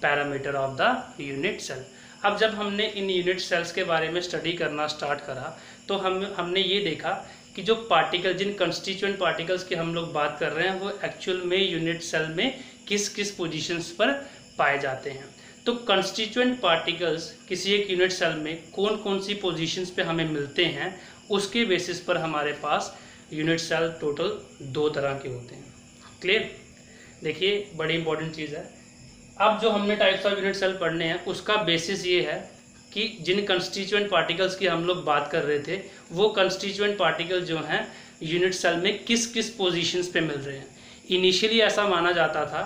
parameter of the unit cell. अब जब हमने इन यूनिट सेल्स के बारे में स्टडी करना स्टार्ट करा तो हमने ये देखा कि जो पार्टिकल, जिन कंस्टिट्यूएंट पार्टिकल्स की हम लोग बात कर रहे हैं वो एक्चुअल में यूनिट सेल में किस किस पोजीशंस पर पाए जाते हैं। तो कंस्टिट्यूएंट पार्टिकल्स किसी एक यूनिट सेल में कौन कौन सी पोजीशंस पे हमें मिलते हैं, उसके बेसिस पर हमारे पास यूनिट सेल टोटल 2 तरह के होते हैं। क्लियर? देखिए, बड़ी इंपॉर्टेंट चीज़ है। अब जो हमने टाइप्स ऑफ यूनिट सेल पढ़ने हैं उसका बेसिस ये है कि जिन कंस्टिट्यूएंट पार्टिकल्स की हम लोग बात कर रहे थे वो कंस्टिट्यूएंट पार्टिकल जो हैं यूनिट सेल में किस किस पोजीशंस पे मिल रहे हैं। इनिशियली ऐसा माना जाता था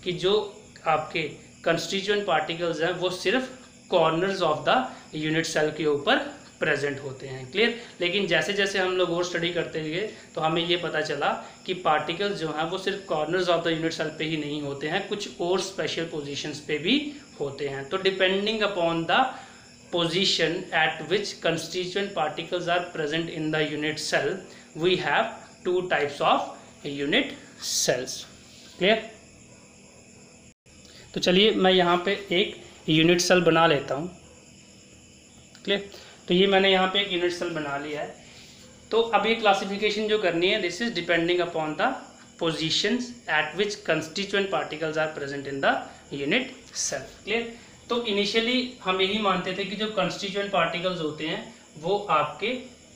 कि जो आपके कंस्टिट्यूएंट पार्टिकल्स हैं वो सिर्फ corners of the unit cell के ऊपर प्रेजेंट होते हैं। क्लियर? लेकिन जैसे जैसे हम लोग और स्टडी करते गए तो हमें ये पता चला कि पार्टिकल्स जो हैं वो सिर्फ corners of the unit cell पे ही नहीं होते हैं, कुछ और स्पेशल पोजीशंस पे भी होते हैं। तो depending upon the position at which constituent particles are present in the unit cell, we have 2 types of unit cells. Clear? तो चलिए मैं यहाँ पे एक यूनिट सेल बना लेता हूँ। क्लियर? तो ये मैंने यहाँ पे एक यूनिट सेल बना लिया है। तो अब ये क्लासिफिकेशन जो करनी है, this is depending upon the positions at which constituent particles are present in the unit cell. Clear? तो इनिशियली हम यही मानते थे कि जो कंस्टिट्यूएंट पार्टिकल्स होते हैं वो आपके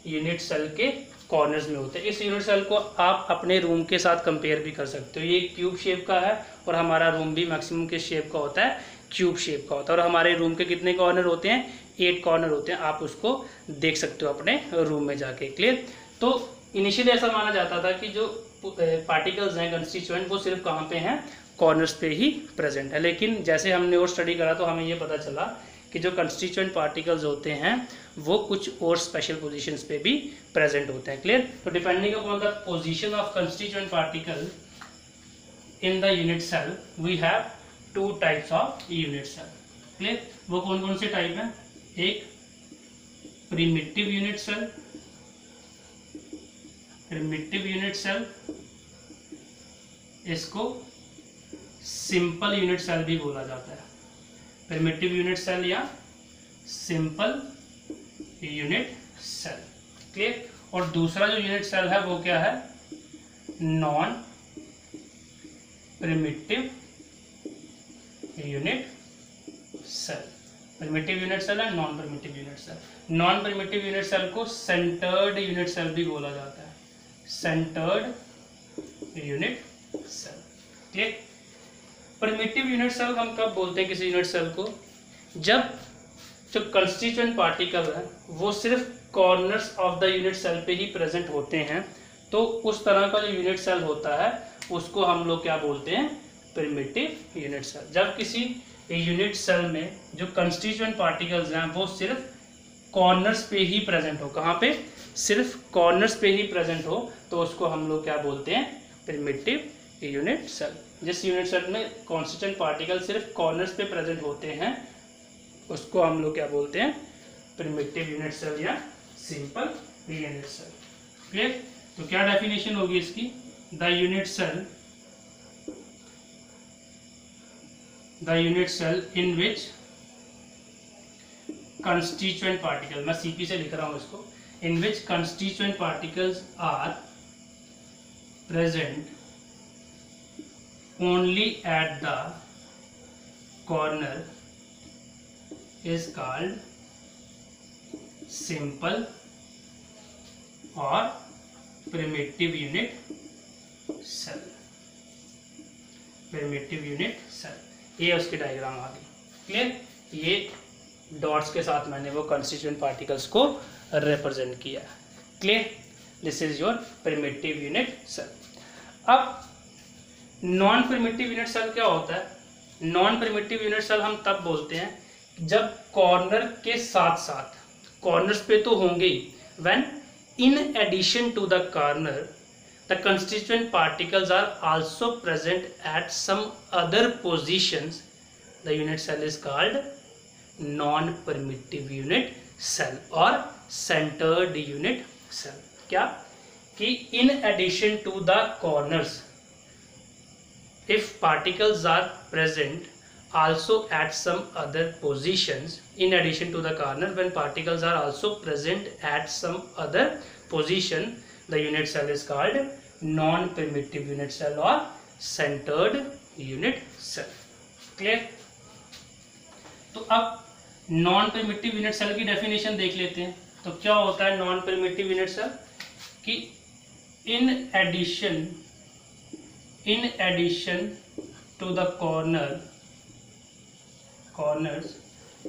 यूनिट सेल के कॉर्नर्स में होते हैं। इस यूनिट सेल को आप अपने रूम के साथ कंपेयर भी कर सकते हो। ये क्यूब शेप का है और हमारा रूम भी मैक्सिमम किस शेप का होता है, क्यूब शेप का होता है। और हमारे रूम के कितने कॉर्नर होते हैं, 8 कॉर्नर होते हैं। आप उसको देख सकते हो अपने रूम में जाके। क्लियर? तो इनिशियली ऐसा माना जाता था कि जो पार्टिकल्स हैं कंस्टिट्यूएंट वो सिर्फ कहाँ पे हैं, कॉर्नर्स पे ही प्रेजेंट है। लेकिन जैसे हमने और स्टडी करा तो हमें ये पता चला कि जो कंस्टिट्यूएंट पार्टिकल्स होते हैं वो कुछ और स्पेशल पोजीशंस पे भी प्रेजेंट होते हैं। क्लियर? तो depending upon the position of constituent particle in the unit cell we have 2 types of unit cell. Clear? वो कौन कौन से टाइप हैं? एक primitive unit cell, primitive unit cell, इसको सिंपल यूनिट सेल भी बोला जाता है। प्रिमिटिव यूनिट सेल या सिंपल यूनिट सेल। क्लियर? और दूसरा जो यूनिट सेल है वो क्या है, non primitive unit cell. Primitive unit cell है, non primitive unit cell. Non primitive unit cell को सेंटर्ड यूनिट सेल भी बोला जाता है, centred unit cell. Clear? Primitive unit cell हम कब बोलते हैं किसी यूनिट सेल को, जब जो कंस्टिट्यूएंट पार्टिकल है वो सिर्फ corners of the unit cell पे ही प्रेजेंट होते हैं। तो उस तरह का जो यूनिट सेल होता है उसको हम लोग क्या बोलते हैं, प्रिमिटिव यूनिट सेल। जब किसी यूनिट सेल में जो कंस्टिट्यूएंट पार्टिकल्स हैं वो सिर्फ कॉर्नर्स पे ही प्रेजेंट हो, कहाँ पे, सिर्फ कॉर्नर्स पे ही प्रेजेंट हो, तो उसको हम लोग क्या बोलते हैं, प्रिमिटिव यूनिट सेल। जिस यूनिट सेल में कॉन्स्टिट्यूएंट पार्टिकल सिर्फ कॉर्नर्स पे प्रेजेंट होते हैं उसको हम लोग क्या बोलते हैं, प्रिमिटिव यूनिट सेल या सिंपल यूनिट सेल। क्लियर? तो क्या डेफिनेशन होगी इसकी, the unit cell in which constituent particle, मैं सीपी से लिख रहा हूं इसको, in which constituent particles are present only at the corner is called simple और primitive unit cell, primitive unit cell. ये उसकी डायग्राम आ गई, क्लियर। ये डॉट्स के साथ मैंने वो कंस्टिट्यूएंट पार्टिकल्स को रिप्रेजेंट किया, clear. This is your primitive unit cell. अब नॉन प्रिमिटिव यूनिट सेल क्या होता है? नॉन प्रिमिटिव यूनिट सेल हम तब बोलते हैं जब कॉर्नर के साथ साथ, कॉर्नर्स पे तो होंगे ही, when in addition to the corner the constituent particles are also present at some other positions, the unit cell is called non primitive unit cell और सेंटर्ड यूनिट सेल। क्या कि in addition to the corners, if particles are present also at some other positions, in addition to the corner, when particles are also present at some other position, the unit cell is called non-primitive unit cell or centered unit cell, clear। तो अब non primitive unit cell की definition देख लेते हैं। तो क्या होता है नॉन प्रिमिटिव यूनिट सेल? कि in addition to the corners,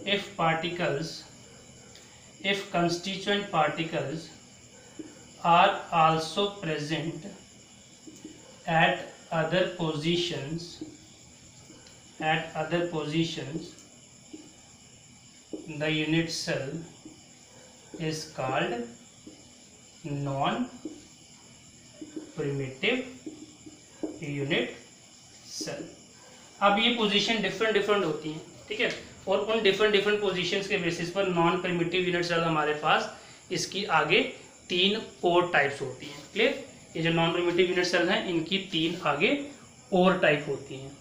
if constituent particles are also present at other positions, the unit cell is called non-primitive unit cell. अब ये पोजीशन डिफरेंट होती हैं, ठीक है, और उन डिफरेंट पोजीशंस के बेसिस पर नॉन प्रिमिटिव यूनिट सेल हमारे पास इसकी आगे 3 और टाइप्स होती हैं, क्लियर। ये जो नॉन प्रिमिटिव यूनिट सेल हैं इनकी 3 आगे और टाइप होती हैं,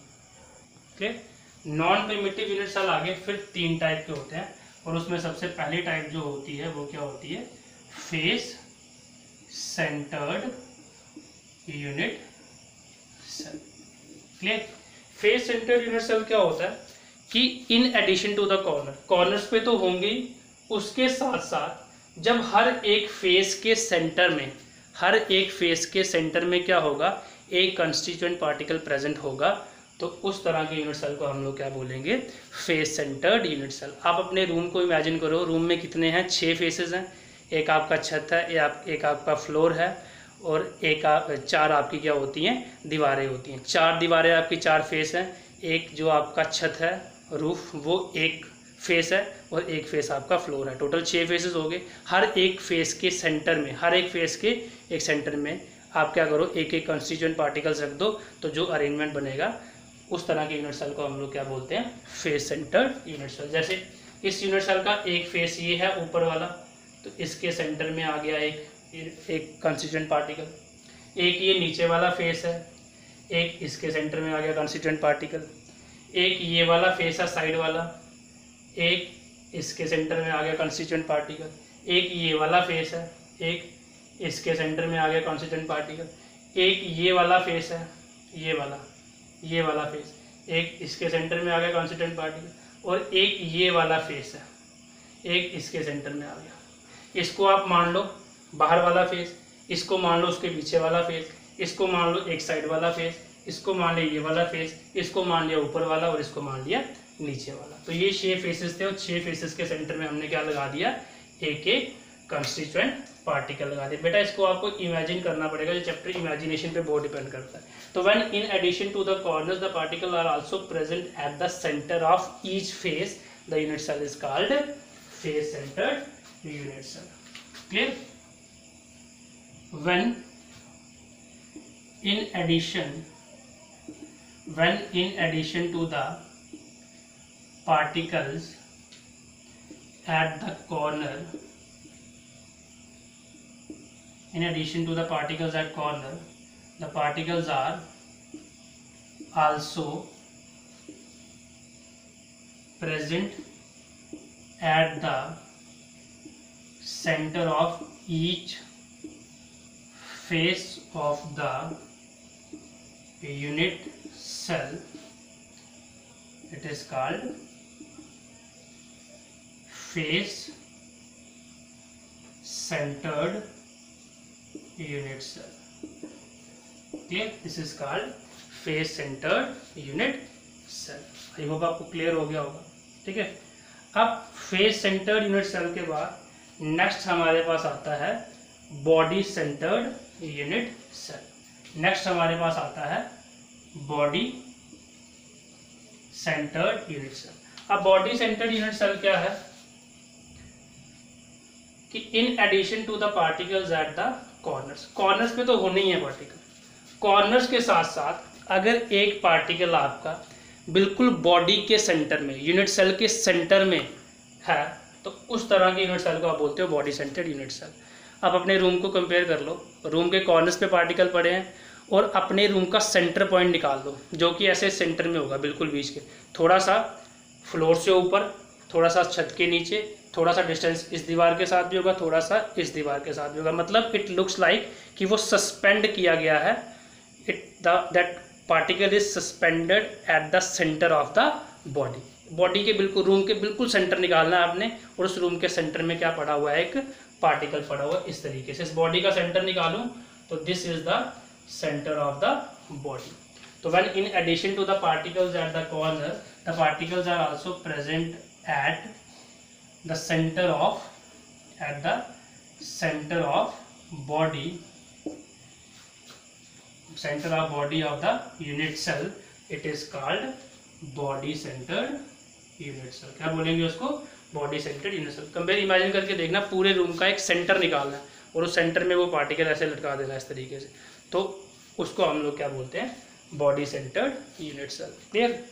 क्लियर। नॉन प्रिमिटिव यूनिट सेल आगे फिर 3 टाइप के होते हैं, और उसमें सबसे पहली टाइप जो होती है वो क्या होती है? Face centred unit cell, clear. Face centred unit cell क्या होता है कि in addition to the corners पे तो होंगे, उसके साथ साथ जब हर एक फेस के सेंटर में क्या होगा? एक कंस्टिट्यूएंट पार्टिकल प्रेजेंट होगा, तो उस तरह के यूनिट सेल को हम लोग क्या बोलेंगे? Face centred unit cell. आप अपने रूम को इमेजिन करो, रूम में कितने हैं? 6 फेसेस हैं। एक आपका छत है, एक आपका फ्लोर है, और 4 आपकी क्या होती हैं? दीवारें होती हैं। 4 दीवारें आपकी 4 फेस हैं। एक जो आपका छत है, रूफ, वो एक फेस है, और एक फेस आपका फ्लोर है। टोटल 6 फेसेस हो गए। हर एक फेस के सेंटर में, एक सेंटर में आप क्या करो? एक कंस्टिट्यूएंट पार्टिकल्स रख दो, तो जो अरेंजमेंट बनेगा उस तरह के यूनिट सेल को हम लोग क्या बोलते हैं? Face centred unit cell. जैसे इस यूनिट सेल का एक फेस ये है ऊपर वाला, तो इसके सेंटर में आ गया एक कंस्टिट्यूएंट पार्टिकल। एक ये नीचे वाला फेस है, एक इसके सेंटर में आ गया कंस्टिट्यूएंट पार्टिकल। एक ये वाला फेस है साइड वाला, एक इसके सेंटर में आ गया कंस्टिट्यूएंट पार्टिकल। एक ये वाला फेस है, एक इसके सेंटर में आ गया कंस्टिट्यूएंट पार्टिकल। एक ये वाला फेस है, ये वाला फेस, एक इसके सेंटर में आ गया कंस्टिट्यूएंट पार्टिकल, और एक ये वाला फेस है, एक इसके सेंटर में आ गया। इसको आप मान लो बाहर वाला फेस, इसको मान लो उसके पीछे वाला फेस, इसको मान लो एक साइड वाला फेस, इसको मान लिया ये वाला फेस, इसको मान लिया ऊपर वाला, और इसको मान लिया नीचे वाला। तो ये 6 फेसेस थे, और 6 फेसेस के सेंटर में हमने क्या लगा दिया? एक कंस्टिट्यूएंट पार्टिकल लगा दिया। बेटा इसको आपको इमेजिन करना पड़ेगा, ये चैप्टर इमेजिनेशन पे बहुत डिपेंड करता है। तो when in addition to the corners the particle are also present at the centre of each face, the unit cell is called face centred unit cell, clear. when in addition to the particles at the corner, the particles are also present at the center of each face of the unit cell. It is called face centered unit cell. Clear? This is called face centered unit cell. I hope आपको clear हो गया होगा. ठीक है. अब face centred unit cell के बाद next हमारे पास आता है body centred unit cell. Next हमारे पास आता है बॉडी सेंटर्ड यूनिट सेल. अब बॉडी सेंटर्ड यूनिट सेल क्या है कि in addition to the particles at the corners, corners पे तो होने ही है पार्टिकल, कॉर्नर्स के साथ साथ अगर एक पार्टिकल आपका बिल्कुल बॉडी के सेंटर में, यूनिट सेल के सेंटर में है, तो उस तरह के यूनिट सेल को आप बोलते हो बॉडी सेंटर्ड यूनिट सेल. आप अपने रूम को कंपेयर कर लो, रूम के कॉर्नर्स पे पार्टिकल पड़े हैं और अपने रूम का सेंटर पॉइंट निकाल दो जो कि ऐसे सेंटर में होगा बिल्कुल बीच के, थोड़ा सा फ्लोर से ऊपर, थोड़ा सा छत के नीचे, थोड़ा सा डिस्टेंस इस दीवार के साथ भी होगा, थोड़ा सा इस दीवार के साथ भी होगा. मतलब इट लुक्स लाइक कि वो सस्पेंड किया गया है, that particle is suspended eight the centre of the body. Body के बिल्कुल, रूम के बिल्कुल सेंटर निकालना है आपने और उस रूम के सेंटर में क्या पड़ा हुआ है, एक पार्टिकल पड़ा हुआ है. इस तरीके से इस बॉडी का सेंटर निकालूं तो this is the centre of the body. तो when in addition to the particles at the corner, the particles are also present at the centre of, at the centre of body, center of body of the unit cell. It is called body centered unit cell. क्या बोलेंगे उसको? body centered unit cell. Compare, imagine करके देखना, पूरे room का एक centre निकालना है और उस सेंटर में वो पार्टिकल ऐसे लटका देना इस तरीके से, तो उसको हम लोग क्या बोलते हैं, body centred unit cell. Clear?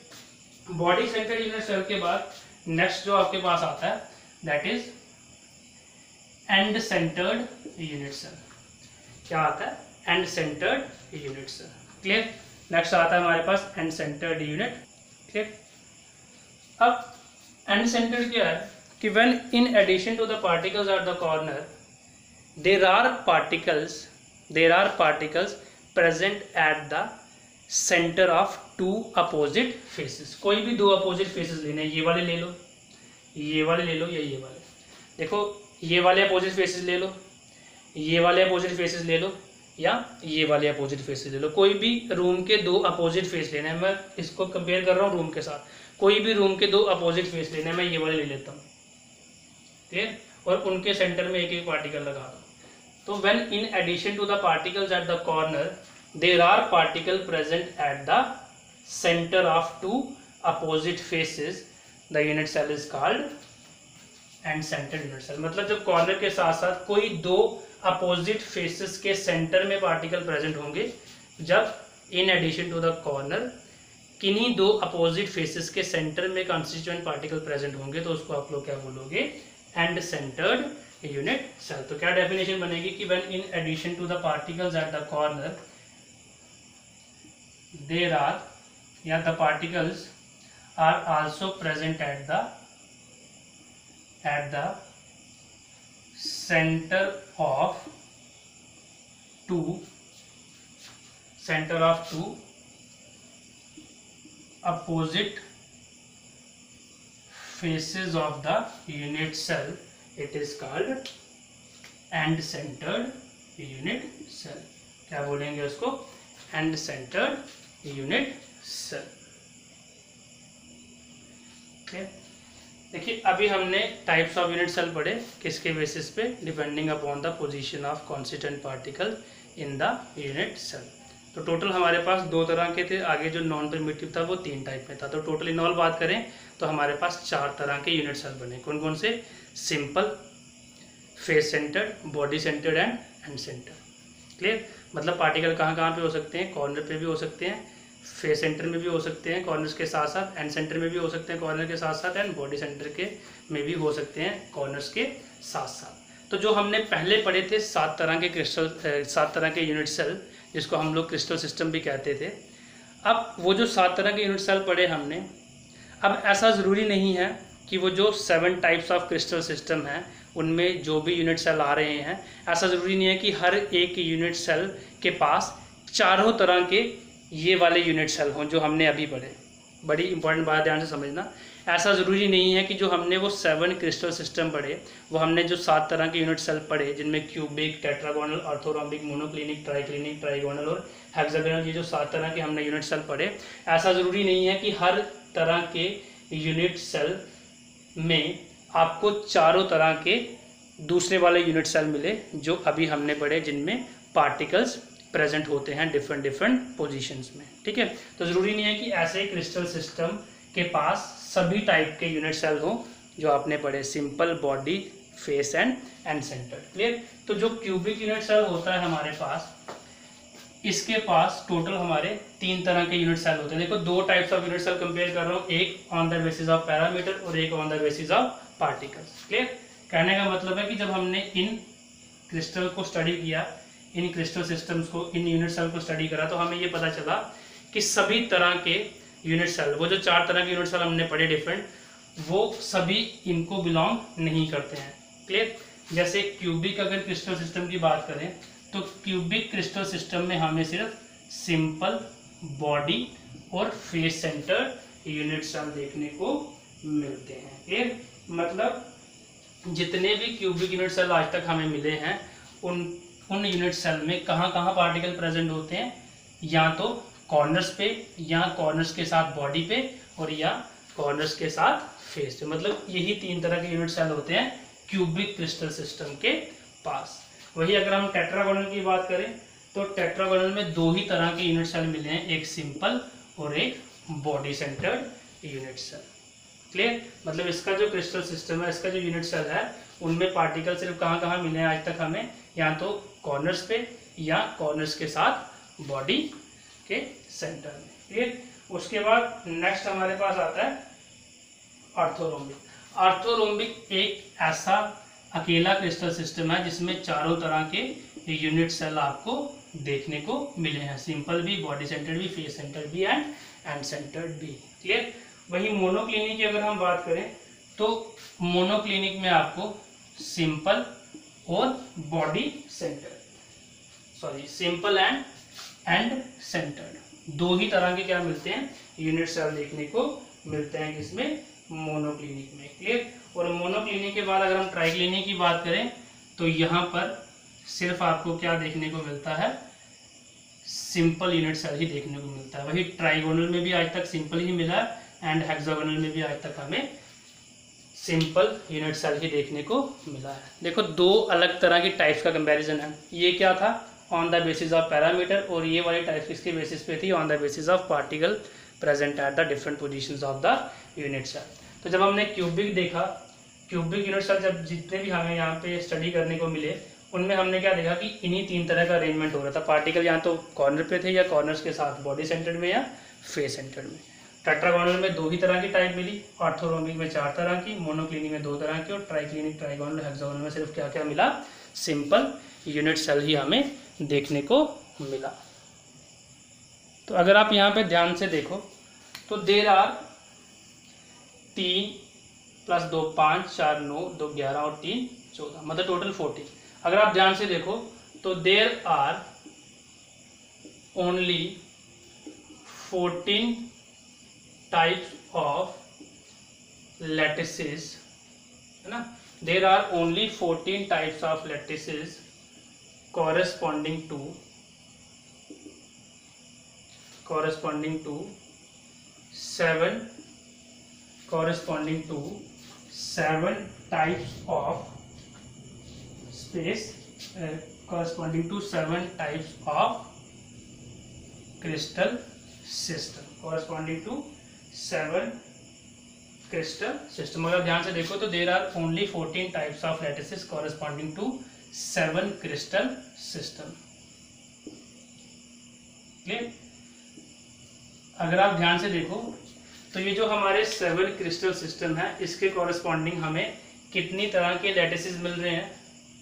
Body centred unit cell के बाद नेक्स्ट जो आपके पास आता है that is end centred unit cell. क्या आता है? End centred unit cell. Clear? Next आता है हमारे पास एंड सेंटर्ड यूनिट. क्लियर? अब एंड सेंटर्ड क्या है कि when in addition to the particles at the corner there are particles present at the centre of two opposite faces. कोई भी दो अपोजिट फेसेस लेने, ये वाले ले लो, ये वाले ले लो, या ये वाले. देखो, ये वाले अपोजिट फेसेस ले लो, ये वाले अपोजिट फेसेस ले लो, या ये वाले अपोजिट फेसेस ले लो. कोई भी रूम के दो अपोजिट फेस लेने हैं, मैं इसको कंपेयर कर रहा हूँ रूम के साथ. कोई भी रूम के दो अपोजिट फेस लेने हैं, मैं ये वाले ले लेता हूँ. ठीक, और उनके सेंटर में एक एक पार्टिकल लगा दूँ. तो when in addition to the particles at the corner there are particle present at the centre of two opposite faces, the unit cell is called end centred unit cell. मतलब जब corner के साथ साथ कोई दो अपोजिट फेसेस के centre में particle present होंगे, जब in addition to the corner किन्हीं दो अपोजिट फेसेस के सेंटर में कॉन्स्टिट्यूएंट पार्टिकल प्रेजेंट होंगे, तो उसको आप लोग क्या बोलोगे, एंड सेंटर्ड यूनिट सेल. तो क्या डेफिनेशन बनेगी कि when in addition to the particles at the corner there are, या the particles are also present at the center of two opposite faces of the unit cell, it is called end centered unit cell. क्या बोलेंगे उसको? end centered unit cell. okay? देखिए, अभी हमने types of unit cell पढ़े, किसके basis पे, depending upon the position of constituent particle in the unit cell. तो टोटल हमारे पास दो तरह के थे, आगे जो नॉन प्रिमिटिव था वो 3 टाइप में था. तो टोटल इन ऑल बात करें तो हमारे पास 4 तरह के यूनिट सेल बने. कौन कौन से? Simple, face centred, body centred and and centred. Clear? मतलब पार्टिकल कहाँ कहाँ पे हो सकते हैं? कॉर्नर पे भी हो सकते हैं, फेस सेंटर में भी हो सकते हैं कॉर्नर्स के साथ साथ, एंड सेंटर में भी हो सकते हैं कॉर्नर के साथ साथ, एंड बॉडी सेंटर के में भी हो सकते हैं कॉर्नर्स के साथ साथ. तो जो हमने पहले पढ़े थे 7 तरह के क्रिस्टल, 7 तरह के यूनिट सेल, जिसको हम लोग क्रिस्टल सिस्टम भी कहते थे. अब वो जो 7 तरह के यूनिट सेल पढ़े हमने, अब ऐसा ज़रूरी नहीं है कि वो जो 7 टाइप्स ऑफ क्रिस्टल सिस्टम हैं उनमें जो भी यूनिट सेल आ रहे हैं, ऐसा ज़रूरी नहीं है कि हर एक यूनिट सेल के पास चारों तरह के ये वाले यूनिट सेल हों जो हमने अभी पढ़े. बड़ी इंपॉर्टेंट बात ध्यान से समझना, ऐसा ज़रूरी नहीं है कि जो हमने वो 7 क्रिस्टल सिस्टम पढ़े, वो हमने जो 7 तरह के यूनिट सेल पढ़े जिनमें cubic, tetragonal, orthorhombic, monoclinic, triclinic, trigonal और हेक्सागोनल, ये जो 7 तरह के हमने यूनिट सेल पढ़े, ऐसा ज़रूरी नहीं है कि हर तरह के यूनिट सेल में आपको चारों तरह के दूसरे वाले यूनिट सेल मिले जो अभी हमने पढ़े, जिनमें पार्टिकल्स प्रेजेंट होते हैं डिफरेंट पोजीशंस में। ठीक है, तो ज़रूरी नहीं है कि ऐसे क्रिस्टल सिस्टम के पास सभी टाइप के यूनिट सेल हो जो आपने पढ़े, simple, body, face and centre. Clear. तो जो क्यूबिक यूनिट सेल होता है हमारे पास, इसके पास टोटल हमारे 3 तरह के यूनिट सेल होते हैं। देखो 2 types of unit cell compare कर रहा हूँ, एक on the basis of parameter और एक on the basis of particles. Clear. कहने का मतलब है कि जब हमने इन क्रिस्टल को स्टडी किया, इन क्रिस्टल सिस्टम्स को, इन यूनिट सेल को स्टडी करा, तो हमें ये पता चला कि सभी तरह के यूनिट सेल, वो जो 4 तरह के यूनिट सेल हमने पढ़े डिफरेंट, वो सभी इनको बिलोंग नहीं करते हैं। क्लियर। जैसे क्यूबिक अगर क्रिस्टल सिस्टम की बात करें तो क्यूबिक क्रिस्टल सिस्टम में हमें सिर्फ सिंपल, बॉडी और फेस सेंटर यूनिट सेल देखने को मिलते हैं। क्लियर। मतलब जितने भी क्यूबिक यूनिट सेल आज तक हमें मिले हैं, उन यूनिट सेल में कहाँ कहाँ पार्टिकल प्रेजेंट होते हैं, या तो कॉर्नर्स पे, या कॉर्नर्स के साथ बॉडी पे, और या कॉर्नर्स के साथ फेस पे। मतलब यही 3 तरह के यूनिट सेल होते हैं क्यूबिक क्रिस्टल सिस्टम के पास। वही अगर हम टेट्रागोनल की बात करें तो टेट्रागोनल में 2 ही तरह के यूनिट सेल मिले हैं, एक सिंपल और एक body centred unit cell. Clear. मतलब इसका जो क्रिस्टल सिस्टम है, इसका जो यूनिट सेल है, उनमें पार्टिकल सिर्फ कहाँ कहाँ मिले हैं आज तक हमें, या तो कॉर्नर्स पे या कॉर्नर्स के साथ बॉडी के सेंटर में। क्लियर। उसके बाद नेक्स्ट हमारे पास आता है ऑर्थोरोम्बिक। ऑर्थोरोम्बिक एक ऐसा अकेला क्रिस्टल सिस्टम है जिसमें चारों तरह के यूनिट सेल आपको देखने को मिले हैं, सिंपल भी, बॉडी सेंटर्ड भी, फेस सेंटर्ड भी एंड सेंटर्ड भी। क्लियर। वही मोनोक्लिनिक की अगर हम बात करें तो मोनोक्लिनिक में आपको सिंपल और body centred, simple and centred, 2 ही तरह के क्या मिलते हैं, यूनिट सेल देखने को मिलते हैं इसमें, मोनोक्लिनिक में। क्लियर। और मोनोक्लिनिक के बाद अगर हम ट्राइक्लिनिक की बात करें तो यहाँ पर सिर्फ आपको क्या देखने को मिलता है, सिंपल यूनिट सेल ही देखने को मिलता है। वही ट्राइगोनल में भी आज तक सिंपल ही मिला एंड हेक्सागोनल में भी आज तक हमें सिंपल यूनिट सेल ही देखने को मिला है। देखो 2 अलग तरह की टाइप्स का कंपैरिजन है। ये क्या था, on the basis of parameter, और ये वाली टाइप किसके बेसिस पे थी, on the basis of particle present at the different positions of the unit cell. तो जब हमने क्यूबिक देखा, क्यूबिक यूनिट सेल जब जितने भी हमें यहाँ पे स्टडी करने को मिले, उनमें हमने क्या देखा कि इन्हीं 3 तरह का अरेंजमेंट हो रहा था। पार्टिकल या तो कॉर्नर पे थे, या कॉर्नर्स के साथ बॉडी सेंटर्ड में, या फेस सेंटर्ड में। टेट्रागोनल में 2 ही तरह की टाइप मिली, ऑर्थोरोम्बिक में 4 तरह की, मोनोक्लिनिक में 2 तरह की, और ट्राइक्लिनिक, ट्राइगोनल, हेक्सागोनल में सिर्फ क्या क्या मिला, सिंपल यूनिट सेल ही हमें देखने को मिला। तो अगर आप यहाँ पे ध्यान से देखो तो देर आर 3 + 2 5, 4 9, 2 11 और 3 14, मतलब टोटल 40। अगर आप ध्यान से देखो तो there are only 14 types of lattices, है ना। There are only 14 types of lattices corresponding to 7 types of space, corresponding to 7 types of crystal system, corresponding to 7 crystal system। अगर ध्यान से देखो तो there are only 14 types of lattices corresponding to 7 crystal system. Clear. अगर आप ध्यान से देखो तो ये जो हमारे 7 क्रिस्टल सिस्टम है, इसके कॉरेस्पॉन्डिंग हमें कितनी तरह के लैटिसेस मिल रहे हैं,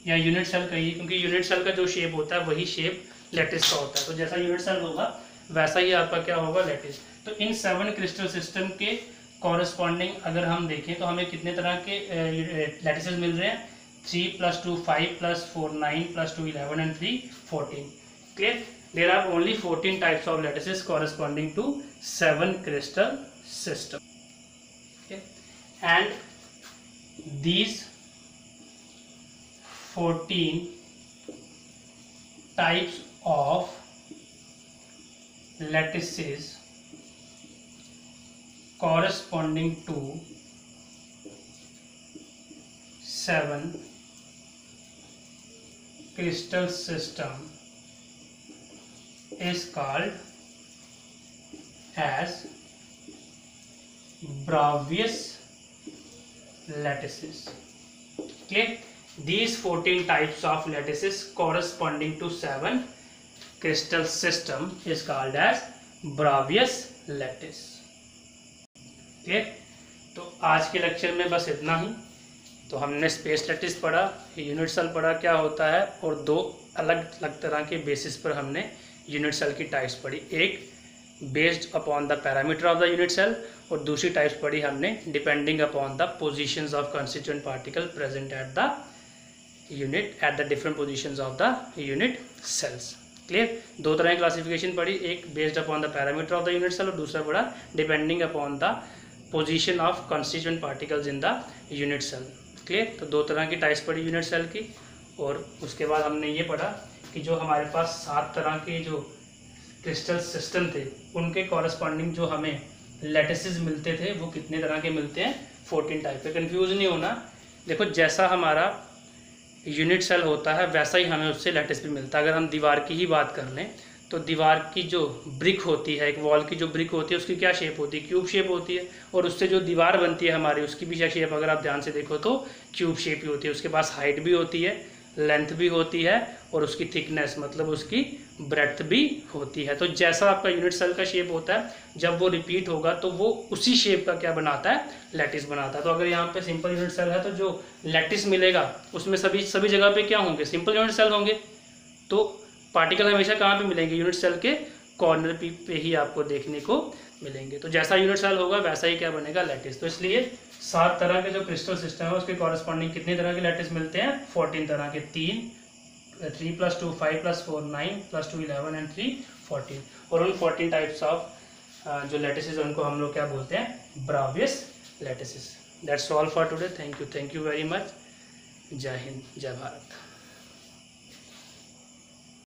या यूनिट सेल कहिए, क्योंकि यूनिट सेल का जो शेप होता है वही शेप लैटिस का होता है। तो जैसा यूनिट सेल होगा वैसा ही आपका क्या होगा, लैटिस। तो इन 7 क्रिस्टल सिस्टम के कॉरेस्पॉन्डिंग अगर हम देखें तो हमें कितने तरह के लैटिसेस मिल रहे हैं, 3 + 2 5 + 4 9 + 2 11 and 3 14। Clear? There are only 14 types of lattices corresponding to 7 crystal system. Okay. and these 14 types of lattices corresponding to 7 crystal system is called as Bravais lattices. Okay, these 14 types of lattices corresponding to 7 crystal system is called as Bravais lattice. Okay, तो आज के lecture में बस इतना ही। तो हमने space lattice पढ़ा, unit cell पढ़ा क्या होता है, और दो अलग अलग तरह के बेसिस पर हमने यूनिट सेल की टाइप्स पढ़ी। एक based upon the parameter of the unit cell और दूसरी टाइप्स पढ़ी हमने depending upon the positions of constituent particle present at the unit at the different positions of the unit cells. Clear, दो तरह की क्लासिफिकेशन पढ़ी, एक based upon the parameter of the unit cell और दूसरा पढ़ा depending upon the position of constituent particles in the unit cell. Clear, तो दो तरह की टाइप्स पढ़ी यूनिट सेल की, और उसके बाद हमने ये पढ़ा कि जो हमारे पास 7 तरह के जो क्रिस्टल सिस्टम थे उनके कॉरस्पॉन्डिंग जो हमें लैटिसेस मिलते थे वो कितने तरह के मिलते हैं, 14 टाइप पे। कंफ्यूज नहीं होना, देखो जैसा हमारा यूनिट सेल होता है वैसा ही हमें उससे लैटिस भी मिलता है। अगर हम दीवार की ही बात कर लें तो दीवार की जो ब्रिक होती है, एक वॉल की जो ब्रिक होती है उसकी क्या शेप होती है, क्यूब शेप होती है, और उससे जो दीवार बनती है हमारी उसकी भी शेप अगर आप ध्यान से देखो तो क्यूब शेप ही होती है। उसके पास हाइट भी होती है, लेंथ भी होती है, और उसकी थिकनेस मतलब उसकी ब्रेड्थ भी होती है। तो जैसा आपका यूनिट सेल का शेप होता है, जब वो रिपीट होगा तो वो उसी शेप का क्या बनाता है, लैटिस बनाता है। तो अगर यहाँ पे सिंपल यूनिट सेल है तो जो लैटिस मिलेगा उसमें सभी जगह पे क्या होंगे, सिंपल यूनिट सेल होंगे। तो पार्टिकल हमेशा कहाँ पे मिलेंगे, यूनिट सेल के कॉर्नर पे ही आपको देखने को मिलेंगे। तो जैसा यूनिट सेल होगा वैसा ही क्या बनेगा, लैटिस। तो इसलिए 7 तरह के जो क्रिस्टल सिस्टम है उसके कॉरस्पॉन्डिंग कितने तरह के लैटिस मिलते हैं, 14 तरह के। 3 + 2 5 + 4 9 + 2 11 एंड 3 14। और उन 14 टाइप्स ऑफ जो लैटिसेस उनको हम लोग क्या बोलते हैं, Bravais lattices. That's all for today. Thank you very much. जय हिंद, जय भारत।